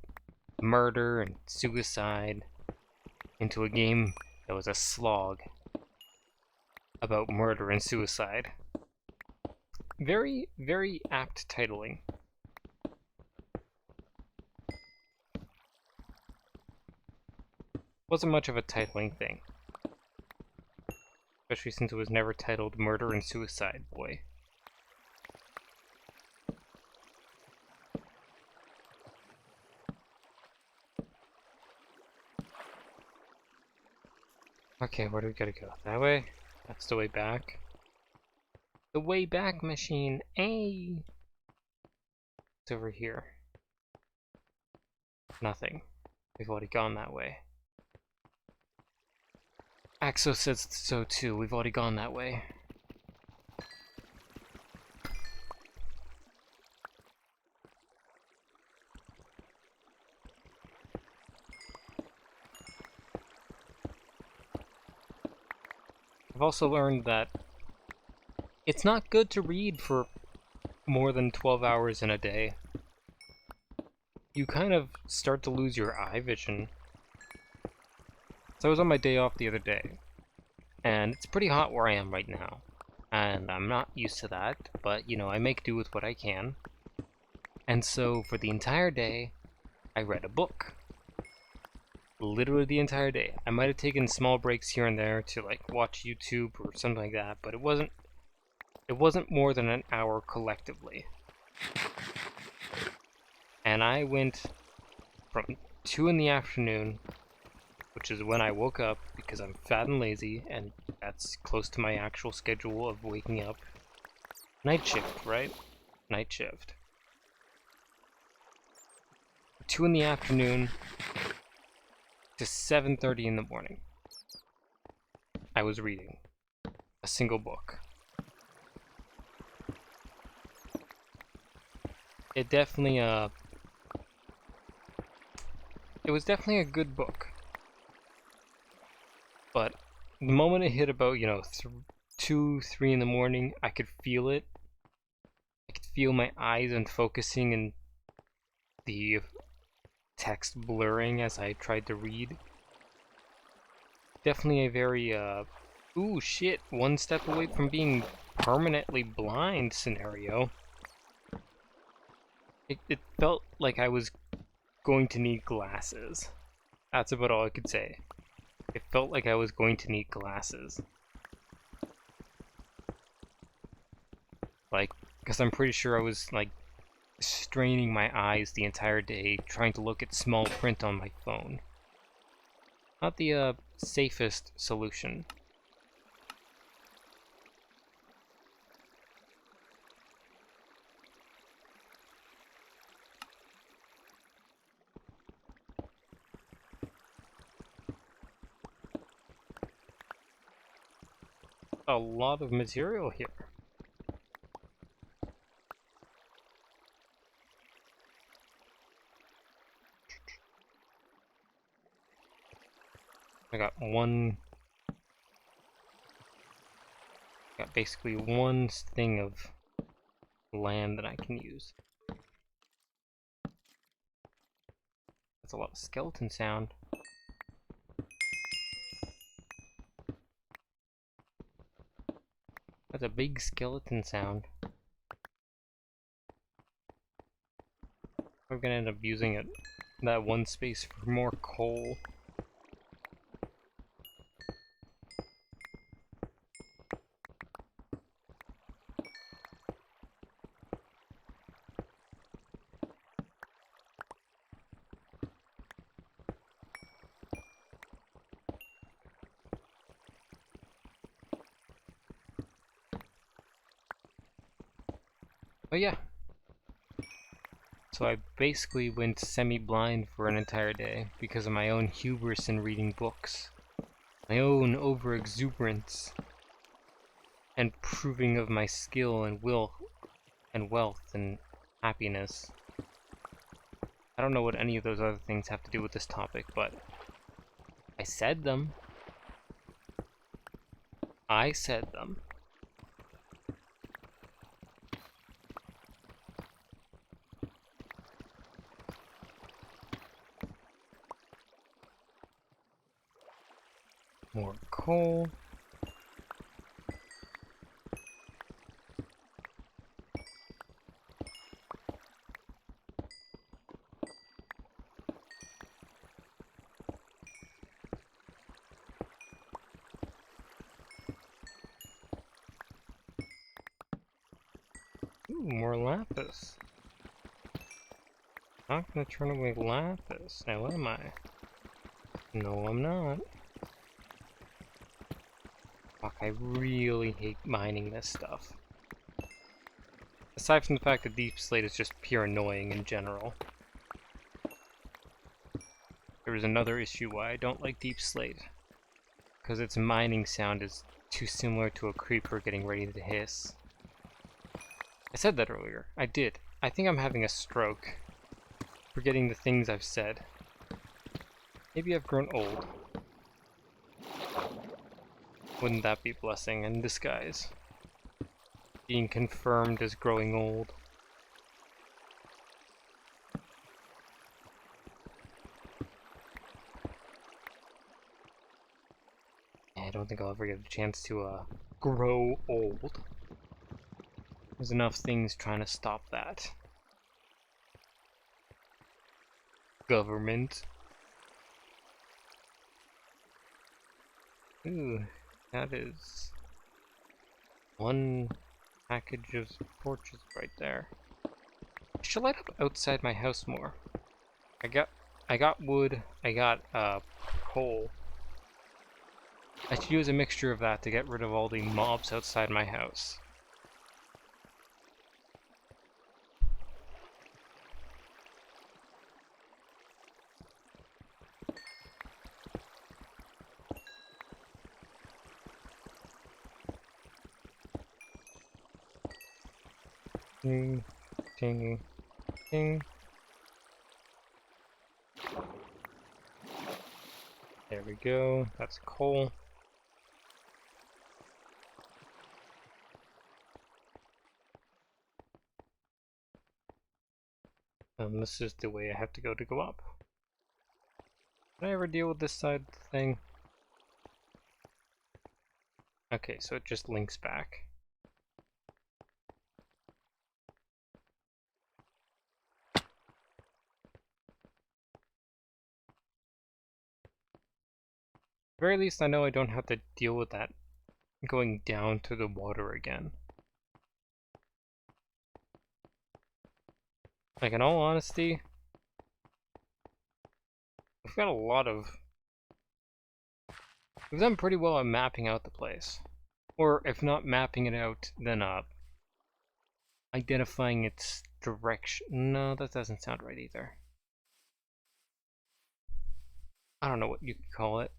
murder and suicide into a game that was a slog about murder and suicide. Very, very apt titling. Wasn't much of a titling thing. Especially since it was never titled Murder and Suicide Boy. Okay, where do we gotta go? That way? That's the way back. The way back machine! Hey! It's over here. Nothing. We've already gone that way. Axo says so too. We've already gone that way. I've also learned that it's not good to read for more than 12 hours in a day. You kind of start to lose your eye vision. So I was on my day off the other day, and it's pretty hot where I am right now. And I'm not used to that, but you know, I make do with what I can. And so for the entire day, I read a book. Literally the entire day. I might have taken small breaks here and there to like watch YouTube or something like that, but it wasn't more than an hour collectively. And I went from 2 in the afternoon, which is when I woke up because I'm fat and lazy, and that's close to my actual schedule of waking up. Night shift, right? Night shift. 2 in the afternoon to 7:30 in the morning. I was reading a single book. It was definitely a good book. But the moment it hit about, 2, 3 in the morning, I could feel it. I could feel my eyes unfocusing and the text blurring as I tried to read. Definitely a very, ooh shit, one step away from being permanently blind scenario. It felt like I was going to need glasses. That's about all I could say. It felt like I was going to need glasses. Like, because I'm pretty sure I was, like, straining my eyes the entire day trying to look at small print on my phone. Not the, safest solution. A lot of material here. I got basically one thing of land that I can use. That's a lot of skeleton sound. That's a big skeleton sound. We're gonna end up using it, that one space, for more coal. But yeah. So I basically went semi-blind for an entire day because of my own hubris in reading books. My own over-exuberance. And proving of my skill and will and wealth and happiness. I don't know what any of those other things have to do with this topic, but I said them. I said them. More coal. Ooh, more lapis. Not gonna turn away lapis, now am I? No, I'm not. Fuck, I really hate mining this stuff. Aside from the fact that Deep Slate is just pure annoying in general. There is another issue why I don't like Deep Slate. Because its mining sound is too similar to a creeper getting ready to hiss. I said that earlier. I did. I think I'm having a stroke. Forgetting the things I've said. Maybe I've grown old. Wouldn't that be blessing in disguise? Being confirmed as growing old. I don't think I'll ever get a chance to grow old. There's enough things trying to stop that. Government. Ooh, that is one package of torches right there. I should light up outside my house more. I got wood, I got coal. I should use a mixture of that to get rid of all the mobs outside my house. Ding, ding, ding. There we go, that's coal. This is the way I have to go up. Did I ever deal with this side thing? Okay, so it just links back. At the very least, I know I don't have to deal with that going down to the water again. Like, in all honesty, we've got a lot of... We've done pretty well at mapping out the place. Or, if not mapping it out, then identifying its direction. No, that doesn't sound right either. I don't know what you could call it.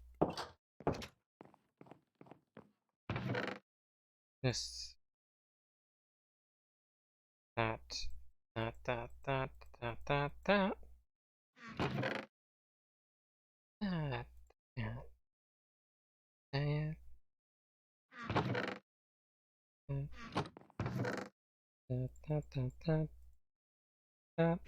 This... That... That... That... That... That... That... That... That... That... That... That... That... That... That...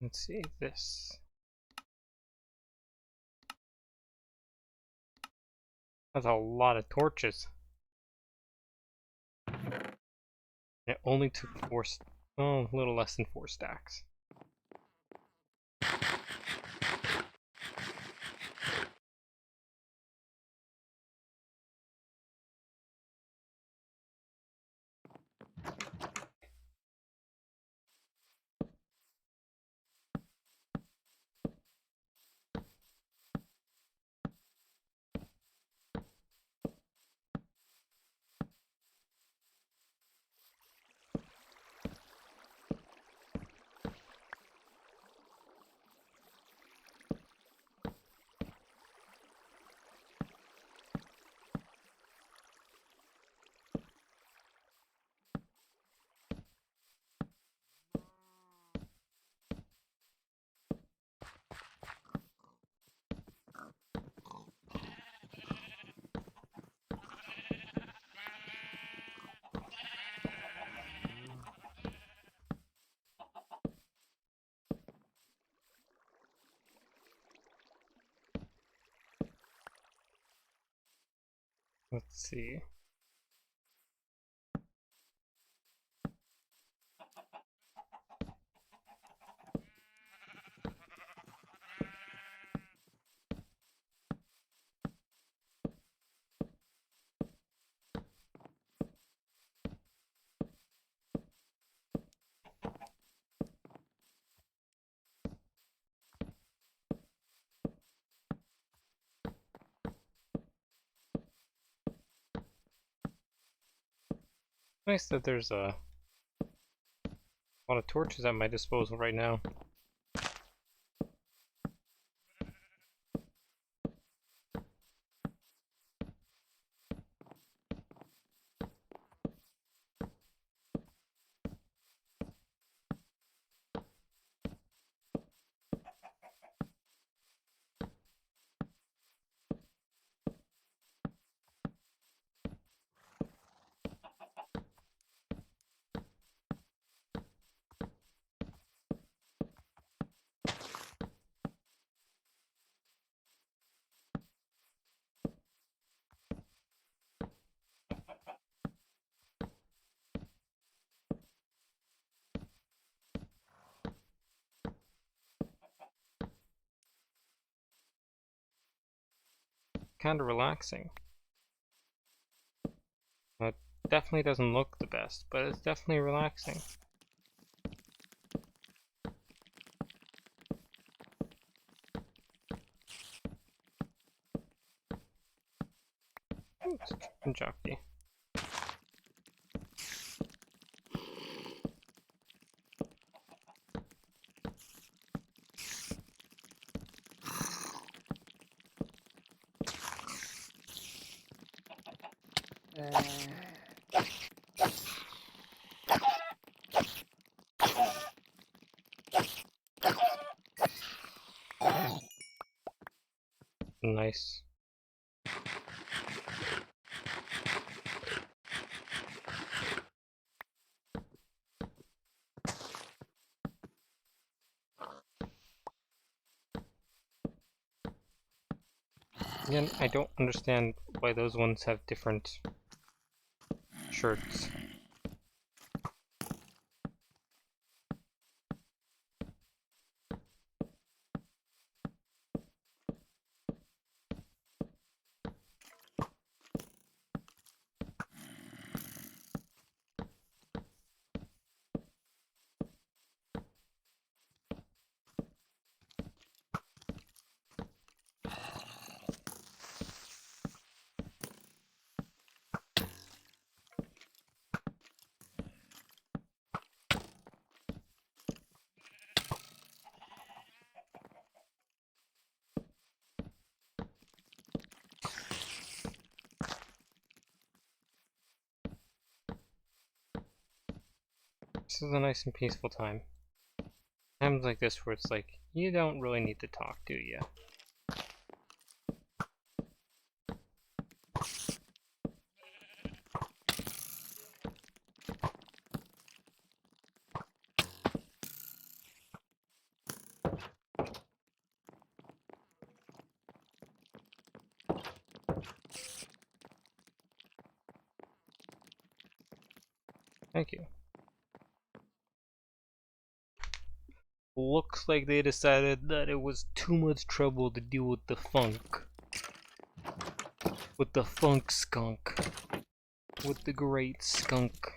Let's see this. That's a lot of torches. It only took a little less than 4 stacks. Let's see. Nice that there's a lot of torches at my disposal right now. Kind of relaxing. It definitely doesn't look the best, but it's definitely relaxing. Oops, jockey. Nice. Again, I don't understand why those ones have different shirts. This is a nice and peaceful time. Times like this where it's like, you don't really need to talk, do you? Thank you. Looks like they decided that it was too much trouble to deal with the funk. With the funk skunk. With the great skunk.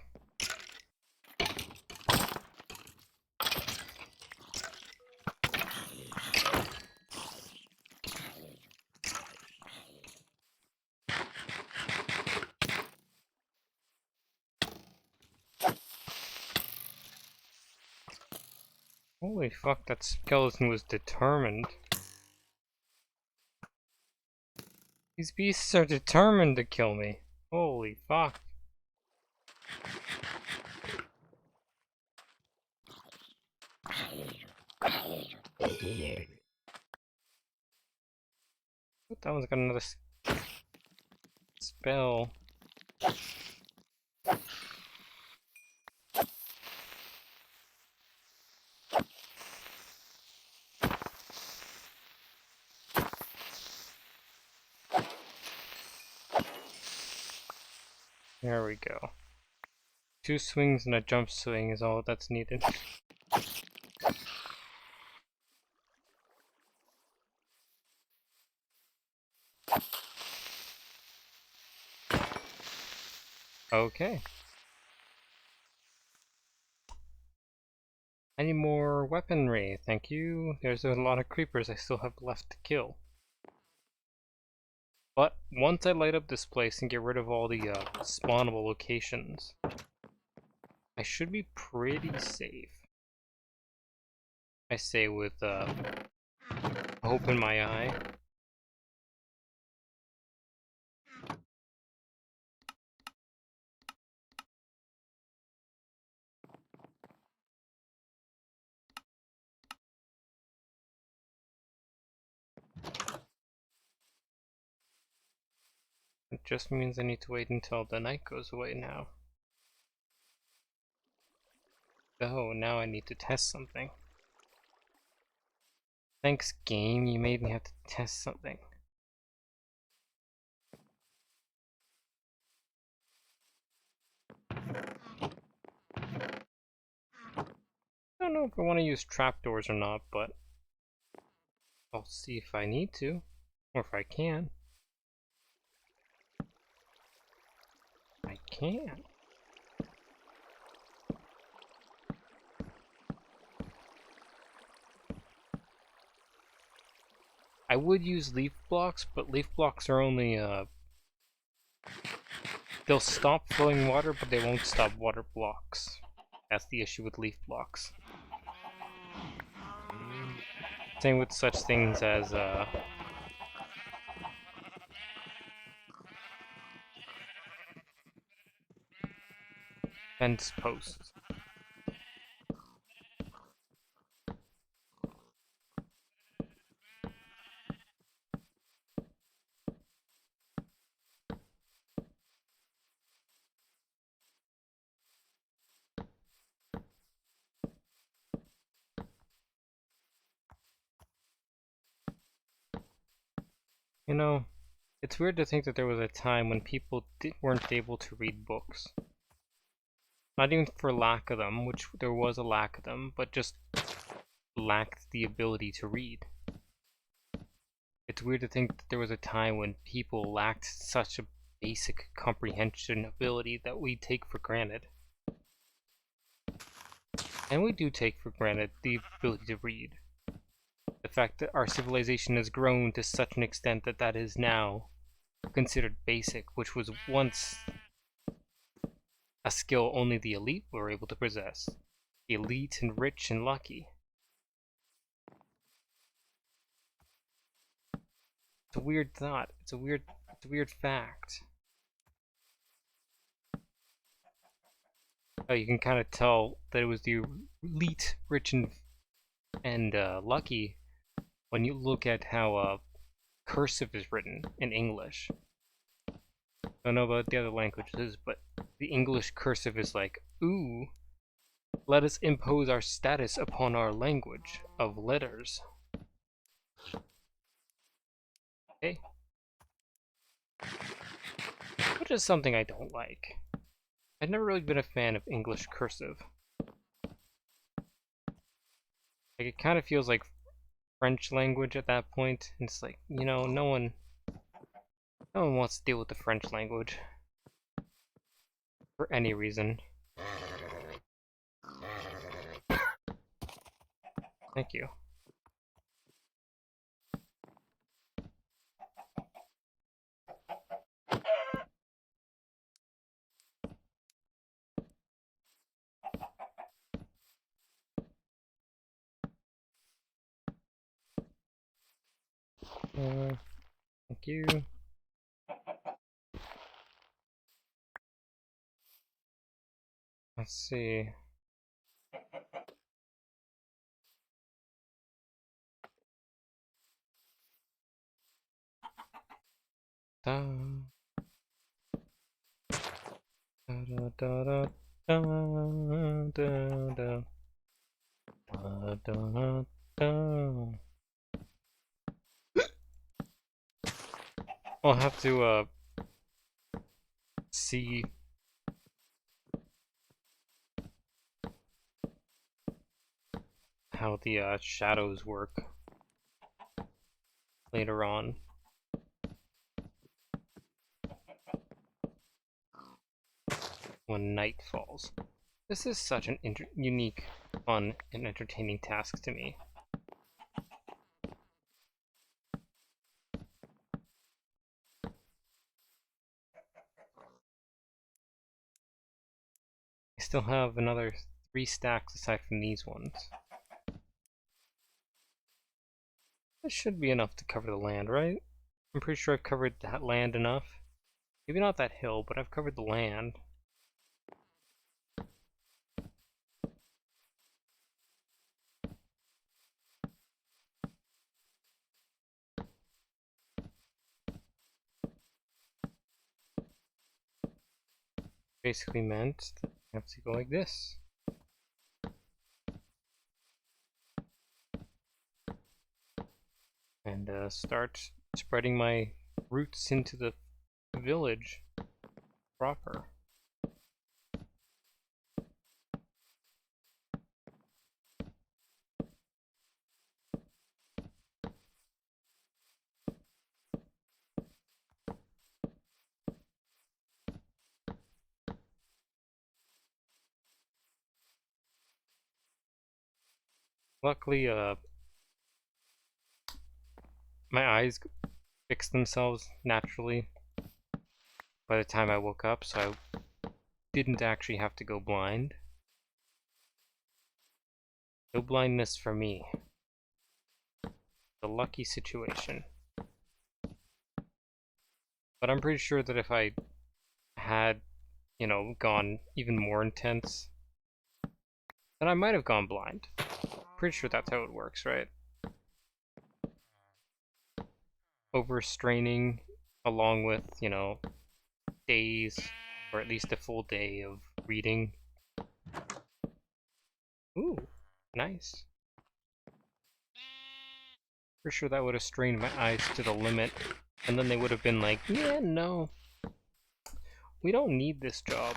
Holy fuck, that skeleton was determined. These beasts are determined to kill me. Holy fuck. That one's got another spell. There we go. 2 swings and a jump swing is all that's needed. Okay. I need more weaponry, thank you. There's a lot of creepers I still have left to kill. But once I light up this place and get rid of all the spawnable locations, I should be pretty safe. I say with hope in my eye. It just means I need to wait until the night goes away now. Oh, now I need to test something. Thanks, game, you made me have to test something. I don't know if I want to use trapdoors or not, but I'll see if I need to, or if I can. I can. I would use leaf blocks, but leaf blocks are only, they'll stop flowing water, but they won't stop water blocks. That's the issue with leaf blocks. Same with such things as, fence posts. You know, it's weird to think that there was a time when people weren't able to read books. Not even for lack of them, which there was a lack of them, but just lacked the ability to read. It's weird to think that there was a time when people lacked such a basic comprehension ability that we take for granted. And we do take for granted the ability to read. The fact that our civilization has grown to such an extent that that is now considered basic, which was once a skill only the elite were able to possess. The elite and rich and lucky. It's a weird thought. It's a weird fact. You can kind of tell that it was the elite, rich, and lucky when you look at how cursive is written in English. I don't know about the other languages, but the English cursive is like, ooh, let us impose our status upon our language of letters. Okay? Which is something I don't like. I've never really been a fan of English cursive. Like, it kind of feels like French language at that point. And it's like, you know, no one wants to deal with the French language for any reason. Thank you. Thank you. Let's see. Da, da, da, da, da, da, da, da, da, da. I'll have to see how the shadows work later on when night falls. This is such an unique, fun, and entertaining task to me. I still have another 3 stacks aside from these ones. This should be enough to cover the land, right? I'm pretty sure I've covered that land enough. Maybe not that hill, but I've covered the land. Basically meant that I have to go like this. And start spreading my roots into the village proper. Luckily, my eyes fixed themselves naturally by the time I woke up, so I didn't actually have to go blind. No blindness for me. A lucky situation. But I'm pretty sure that if I had, you know, gone even more intense, then I might have gone blind. Pretty sure that's how it works, right? Overstraining along with, you know, days, or at least a full day of reading. Ooh, nice. For sure that would have strained my eyes to the limit, and then they would have been like, yeah, no, we don't need this job.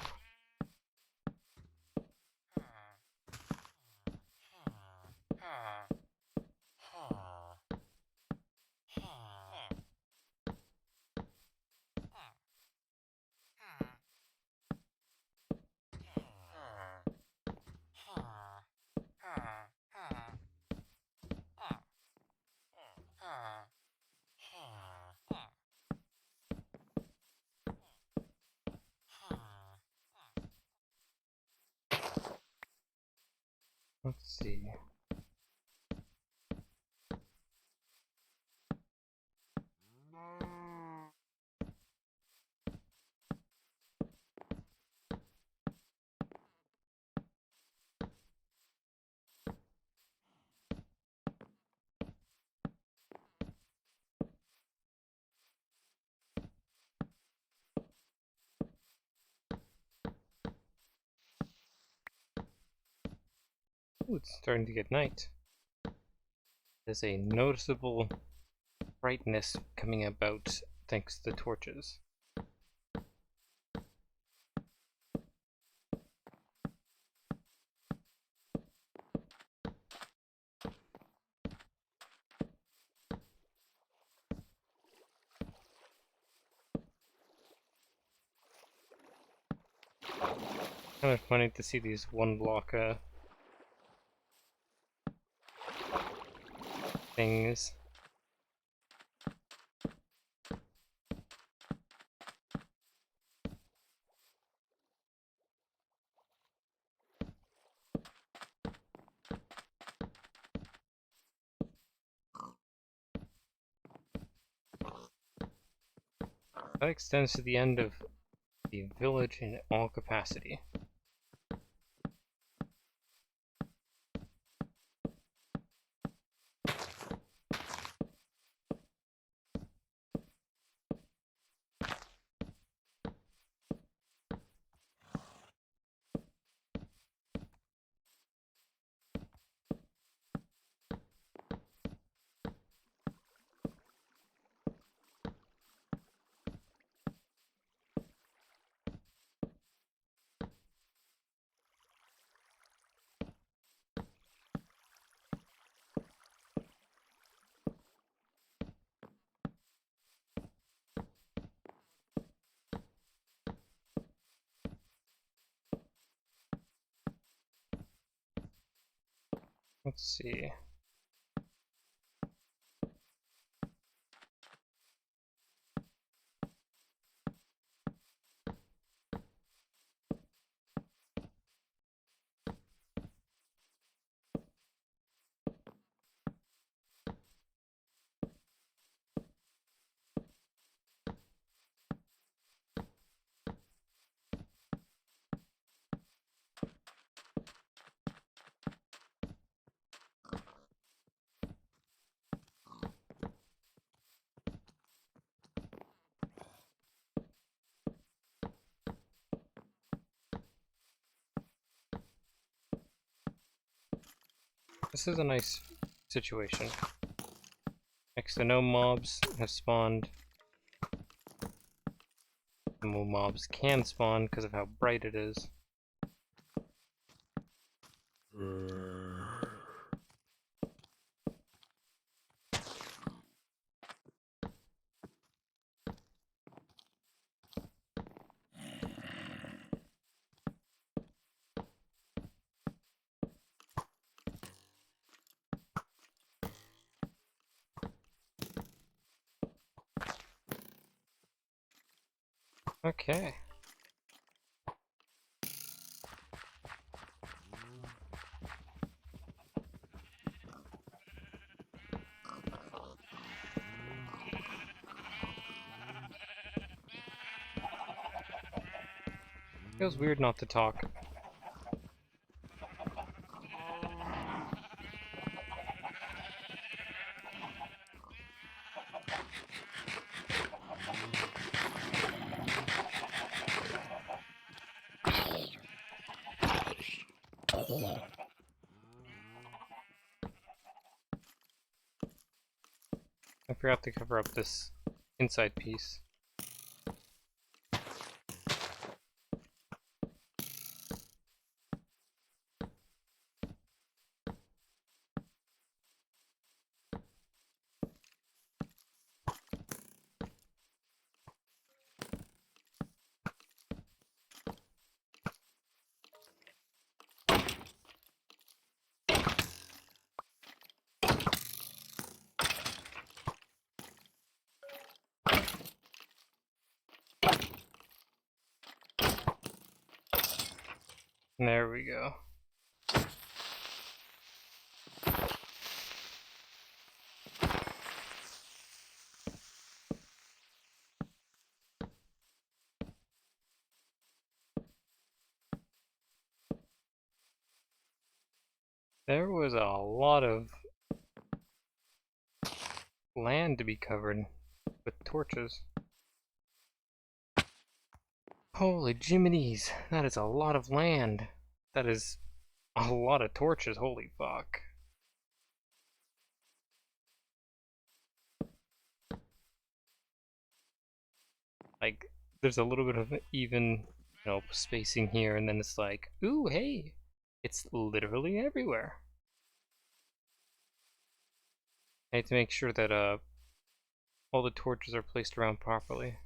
Let's see. Ooh, it's starting to get night. There's a noticeable brightness coming about thanks to the torches. Kind of funny to see these one block things. That extends to the end of the village in all capacity. Let's see. This is a nice situation. Next to no mobs have spawned. No mobs can spawn because of how bright it is. Okay. Feels weird not to talk. I forgot to cover up this inside piece. There we go. There was a lot of land to be covered with torches. Holy jiminies, that is a lot of land. That is a lot of torches, holy fuck. Like, there's a little bit of even, spacing here, and then it's like, ooh, hey, it's literally everywhere. I need to make sure that all the torches are placed around properly.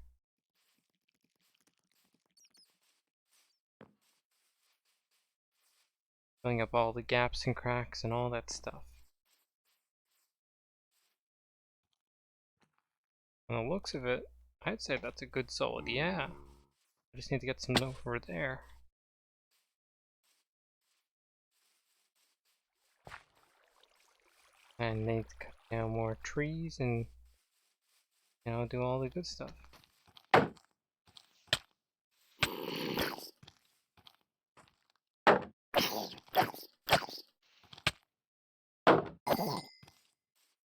Filling up all the gaps and cracks and all that stuff. On the looks of it, I'd say that's a good solid yeah. I just need to get some over there. And need to cut down more trees and, you know, do all the good stuff.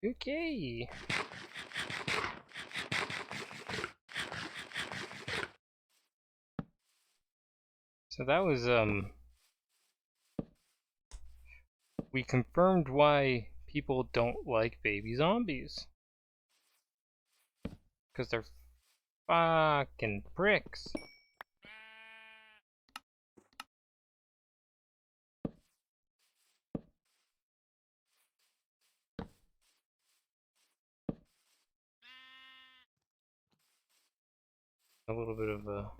Okay. So that was, we confirmed why people don't like baby zombies. Because they're fucking pricks. A little bit of a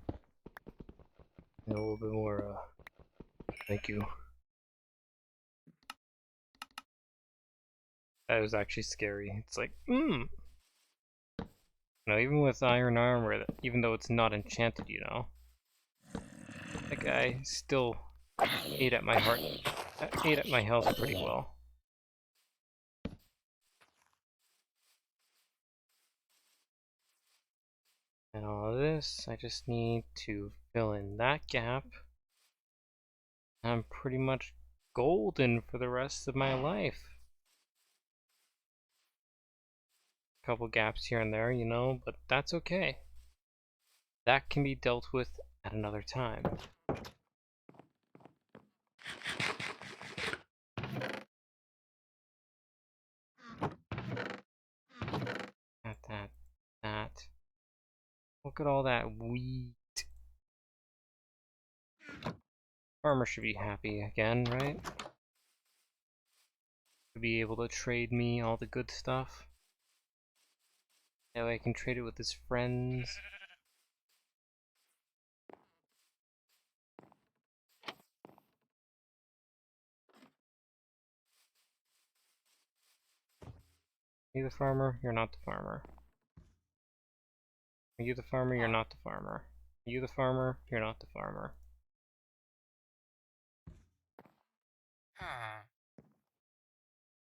little bit more, thank you. That was actually scary. It's like, you know, even with iron armor, even though it's not enchanted, you know, that guy still ate at my heart, ate at my health pretty well. And all of this, I just need to fill in that gap. I'm pretty much golden for the rest of my life. A couple gaps here and there, you know, but that's okay. That can be dealt with at another time. That. Look at all that wheat. Farmer should be happy again, right? To be able to trade me all the good stuff. That way I can trade it with his friends. Are you the farmer? You're not the farmer. Are you the farmer? You're not the farmer. Are you the farmer? You're not the farmer.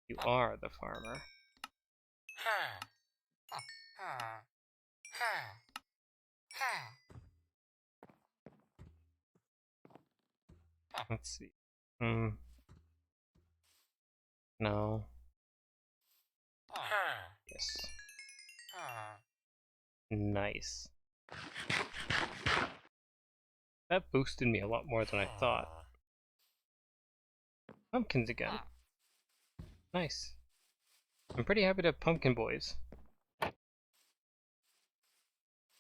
You are the farmer. Let's see. No. Yes. Nice. That boosted me a lot more than I thought. Pumpkins again. Nice. I'm pretty happy to have pumpkin boys.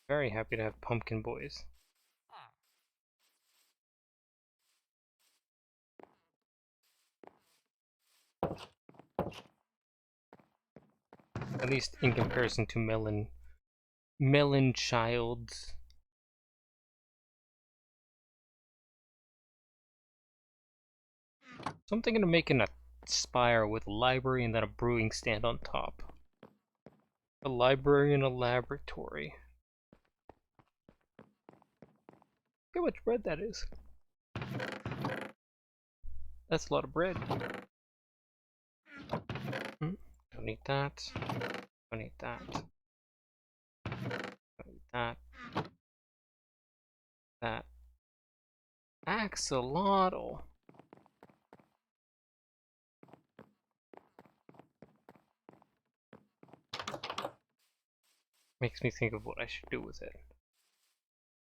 Very happy to have pumpkin boys. At least in comparison to melon childs. So I'm thinking of making a spire with a library and then a brewing stand on top. A library and a laboratory. Look how much bread that is. That's a lot of bread. Don't need that. Don't need that. Don't need that. That. Axolotl. Makes me think of what I should do with it.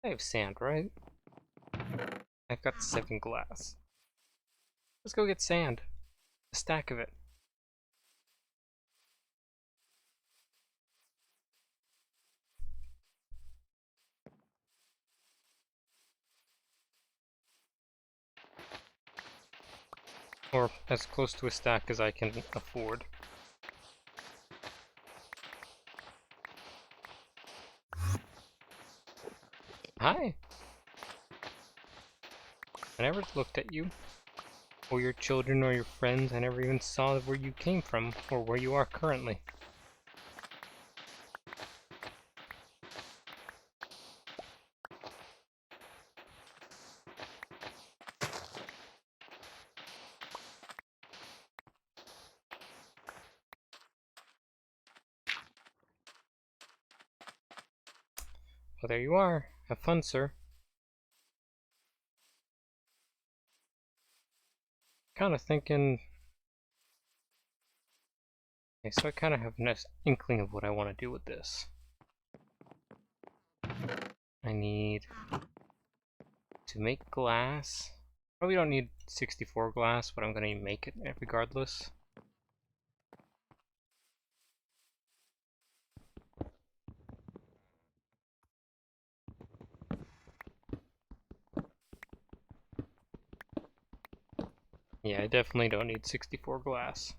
I have sand, right? I've got 7 glass. Let's go get sand. A stack of it. Or as close to a stack as I can afford. Hi! I never looked at you. or your children or your friends. I never even saw where you came from or where you are currently. Well, there you are. Have fun, sir. Kind of thinking... Okay, so I kind of have an inkling of what I want to do with this. I need to make glass. Probably don't need 64 glass, but I'm going to make it regardless. Yeah, I definitely don't need 64 glass.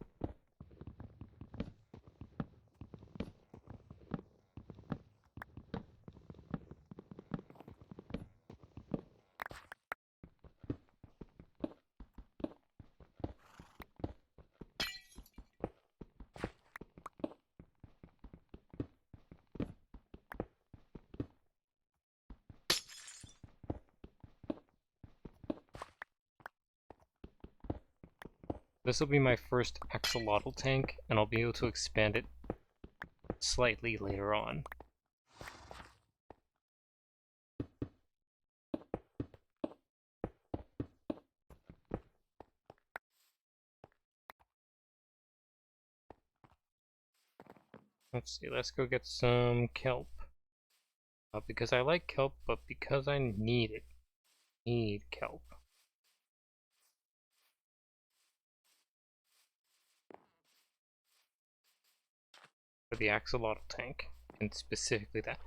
This will be my first axolotl tank, and I'll be able to expand it slightly later on. Let's see, let's go get some kelp. Because I like kelp, but because I need it. Need kelp. For the axolotl tank, and specifically that.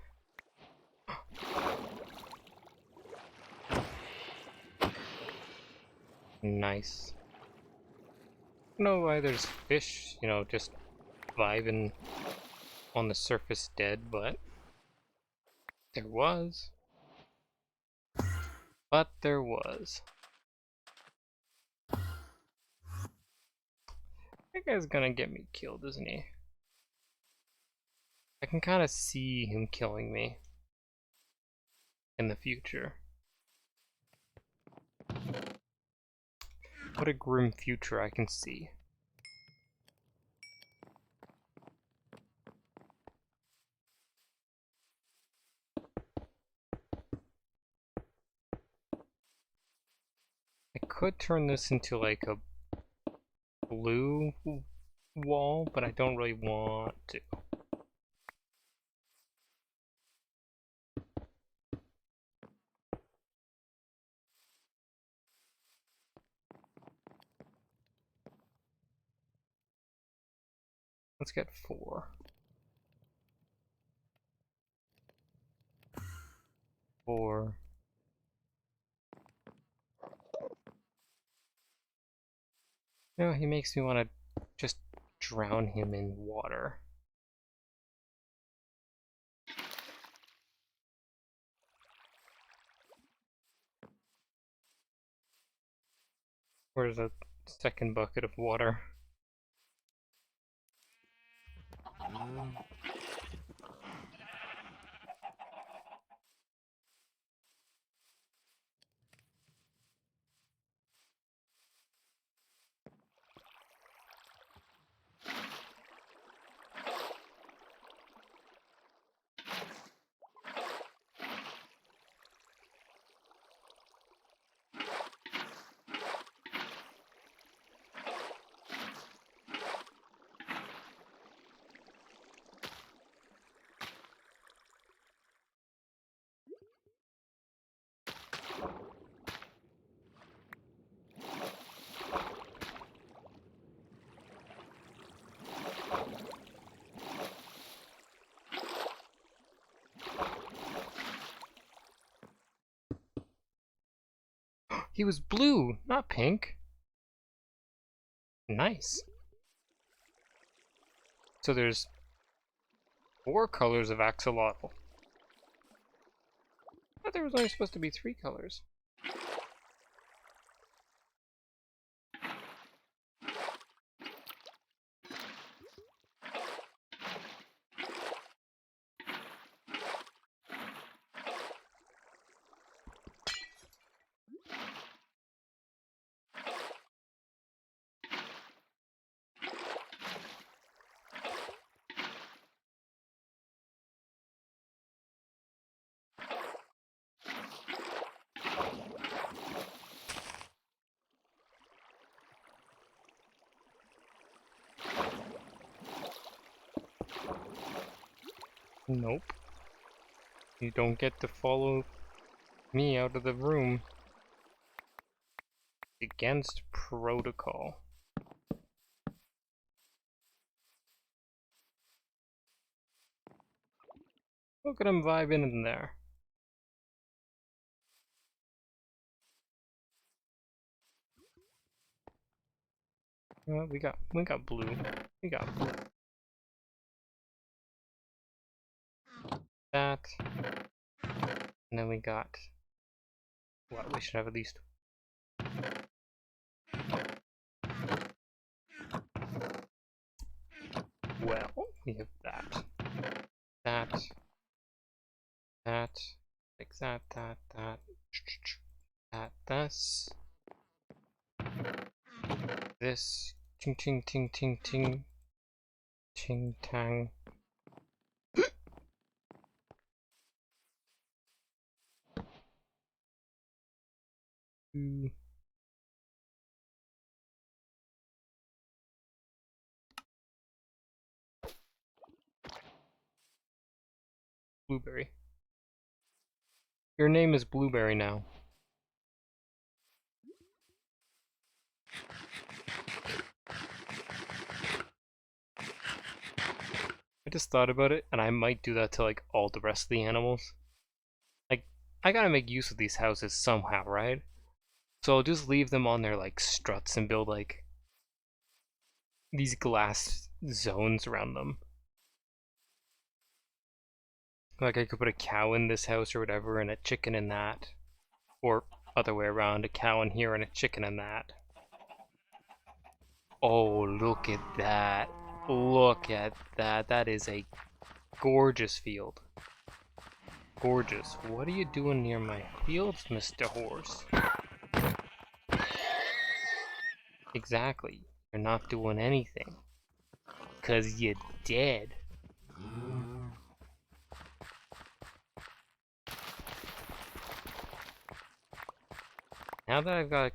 Nice. I don't know why there's fish, you know, just vibing on the surface dead, but there was. But there was. That guy's gonna get me killed, isn't he? I can kind of see him killing me in the future. What a grim future I can see. I could turn this into like a blue wall, but I don't really want to. Let's get 4. 4. No, he makes me want to just drown him in water. Where's a second bucket of water? He was blue, not pink. Nice. So there's 4 colors of axolotl. I thought there was only supposed to be 3 colors. Nope. You don't get to follow me out of the room. Against protocol. Look at him vibing in there. We got blue. We got blue. That. And then we got what? We should have at least. Well, we have that. That. That. Like that, that, that. That, this. This. Ting, ting, ting, ting, ting. Ting, tang. Blueberry. Your name is Blueberry now. I just thought about it, and I might do that to like all the rest of the animals. Like, I gotta make use of these houses somehow, right? So I'll just leave them on their like struts and build like these glass zones around them. Like I could put a cow in this house or whatever, and a chicken in that. Or other way around, a cow in here and a chicken in that. Oh, look at that. Look at that. That is a gorgeous field. Gorgeous. What are you doing near my fields, Mr. Horse? Exactly. You're not doing anything. 'Cause you're dead. Now that I've got...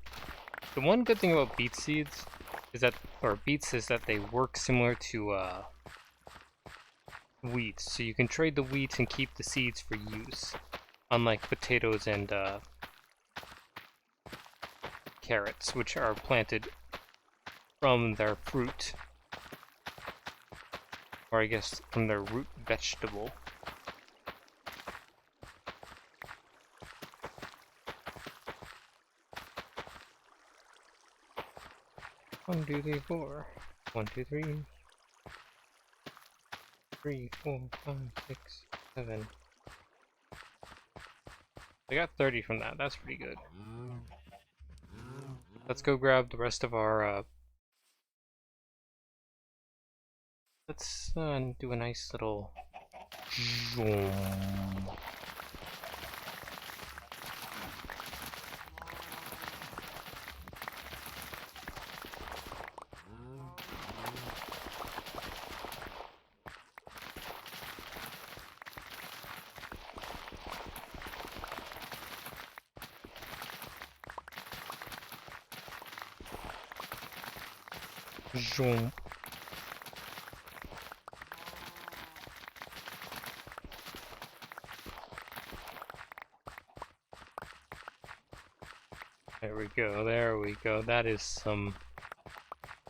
The one good thing about beet seeds is that... Or beets is that they work similar to, wheat. So you can trade the wheat and keep the seeds for use. Unlike potatoes and, carrots, which are planted from their fruit. Or I guess from their root vegetable. One, two, three, four. 1, 2, 3. 3, 4, 5, 6, 7. I got 30 from that. That's pretty good. Let's go grab the rest of our, let's do a nice little... Zoom. There we go, there we go. That is some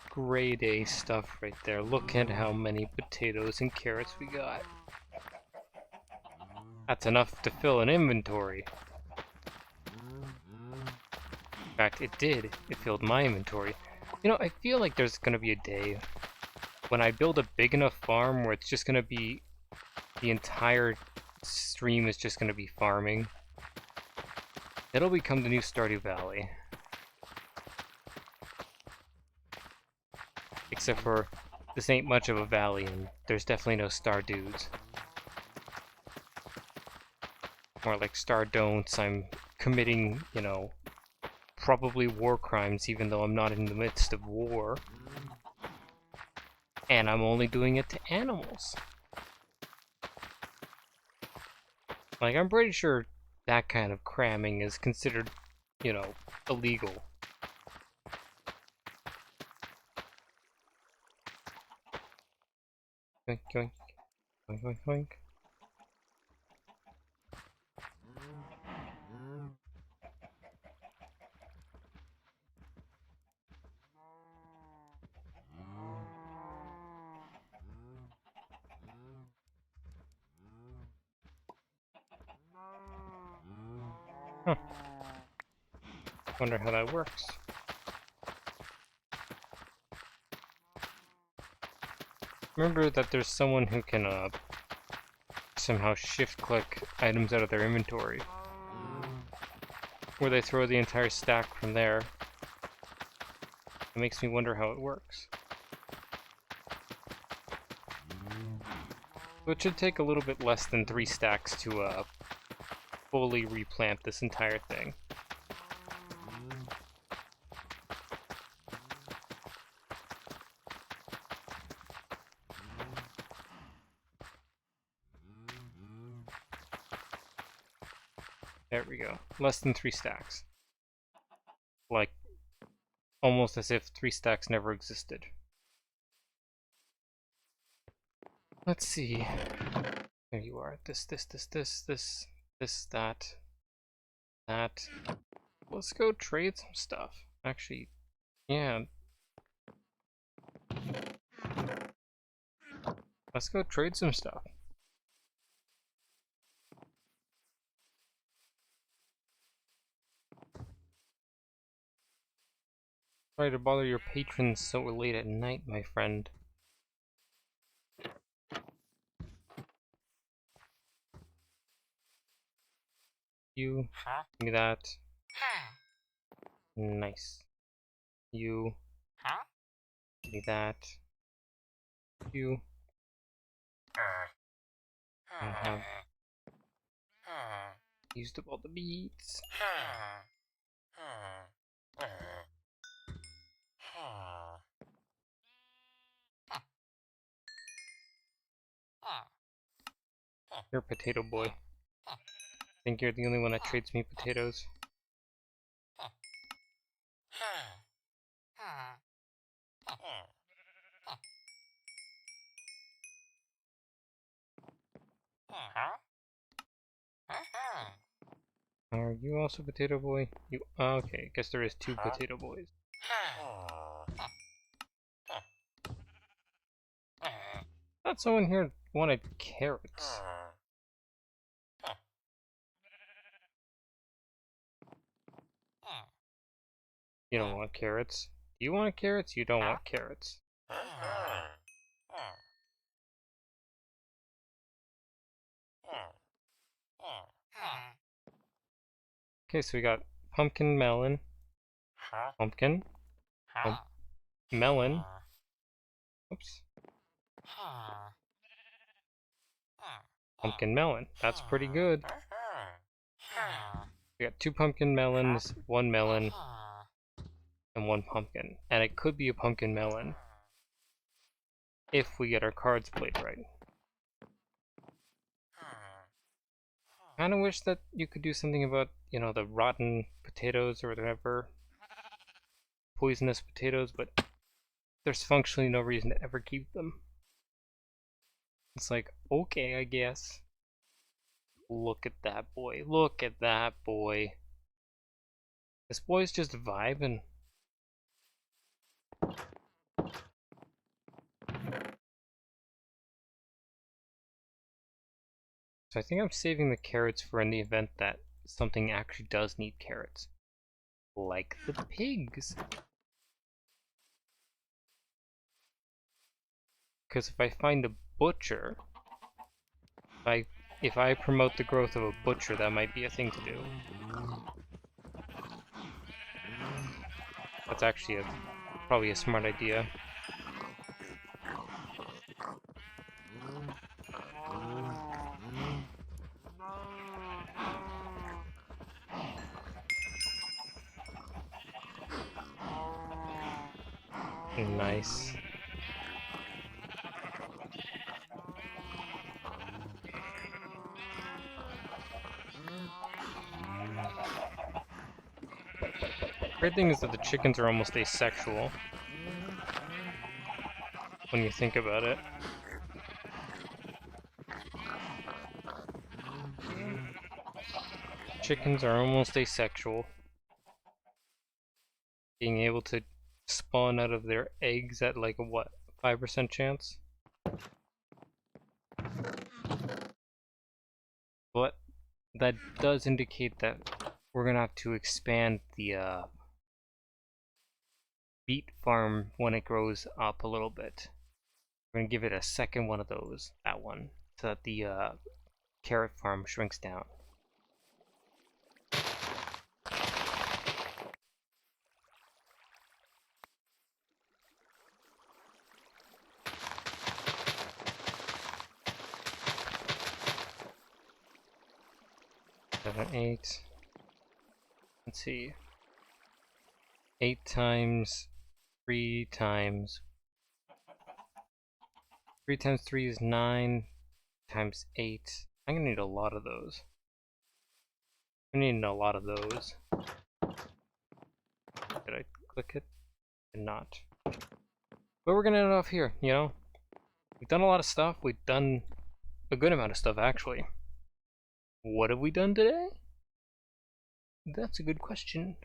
grade A stuff right there. Look at how many potatoes and carrots we got. That's enough to fill an inventory. In fact, it did. It filled my inventory. You know, I feel like there's gonna be a day when I build a big enough farm where it's just gonna be... The entire stream is just gonna be farming. It'll become the new Stardew Valley. Except for, this ain't much of a valley, and there's definitely no Stardews. More like Stardon'ts. I'm committing, you know, probably war crimes even though I'm not in the midst of war. And I'm only doing it to animals. Like, I'm pretty sure that kind of cramming is considered, you know, illegal. Oink, oink, oink, oink, oink. Huh. Wonder how that works. Remember that there's someone who can somehow shift-click items out of their inventory, where they throw the entire stack from there. It makes me wonder how it works. So it should take a little bit less than 3 stacks to fully replant this entire thing. There we go. Less than 3 stacks. Like, almost as if 3 stacks never existed. Let's see. There you are. This, that. Let's go trade some stuff. Actually, yeah. Let's go trade some stuff. Sorry to bother your patrons so late at night, my friend. You, give me that. Nice. You, give me that. You. I have used up all the beads. You're a potato boy. I think you're the only one that trades me potatoes. Are you also potato boy? You okay, I guess there is 2 potato boys. Thought someone here wanted carrots. You don't want carrots. Do you want carrots? You don't want carrots. Okay, so we got pumpkin melon. Pumpkin. Melon. Oops. Pumpkin melon. That's pretty good. We got 2 pumpkin melons, 1 melon, and 1 pumpkin. And it could be a pumpkin melon if we get our cards played right. Kinda wish that you could do something about, you know, the rotten potatoes or whatever. Poisonous potatoes, but there's functionally no reason to ever keep them. It's like, okay, I guess. Look at that boy. Look at that boy. This boy's just vibing. So I think I'm saving the carrots for in the event that something actually does need carrots. Like the pigs. Because if I find a butcher, if I promote the growth of a butcher, that might be a thing to do. That's actually probably a smart idea. Nice. Great thing is that the chickens are almost asexual when you think about it. Chickens are almost asexual. Being able to spawn out of their eggs at like a what, 5% chance? But that does indicate that we're gonna have to expand the beet farm when it grows up a little bit. We're gonna give it a second one of those, that one, so that the carrot farm shrinks down. Seven, 8. Let's see. 8 times 3 times 3 times 3 is 9 times 8. I'm gonna need a lot of those. I'm gonna need a lot of those. Did I click it? Did not. But we're gonna end it off here, you know? We've done a lot of stuff. We've done a good amount of stuff, actually. What have we done today? That's a good question.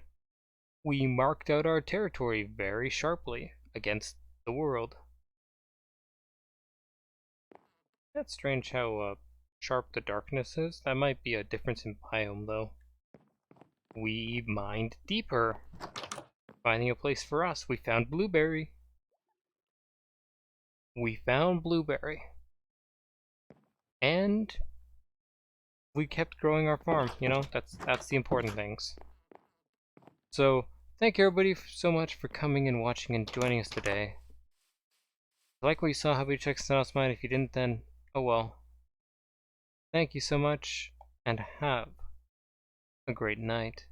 We marked out our territory very sharply against the world. That's strange how sharp the darkness is. That might be a difference in biome, though. We mined deeper, finding a place for us. We found blueberry. We found blueberry. And we kept growing our farm, you know? That's the important things. So, thank you everybody so much for coming and watching and joining us today. If you like what you saw, happy to check something else mine. If you didn't, then oh well. Thank you so much, and have a great night.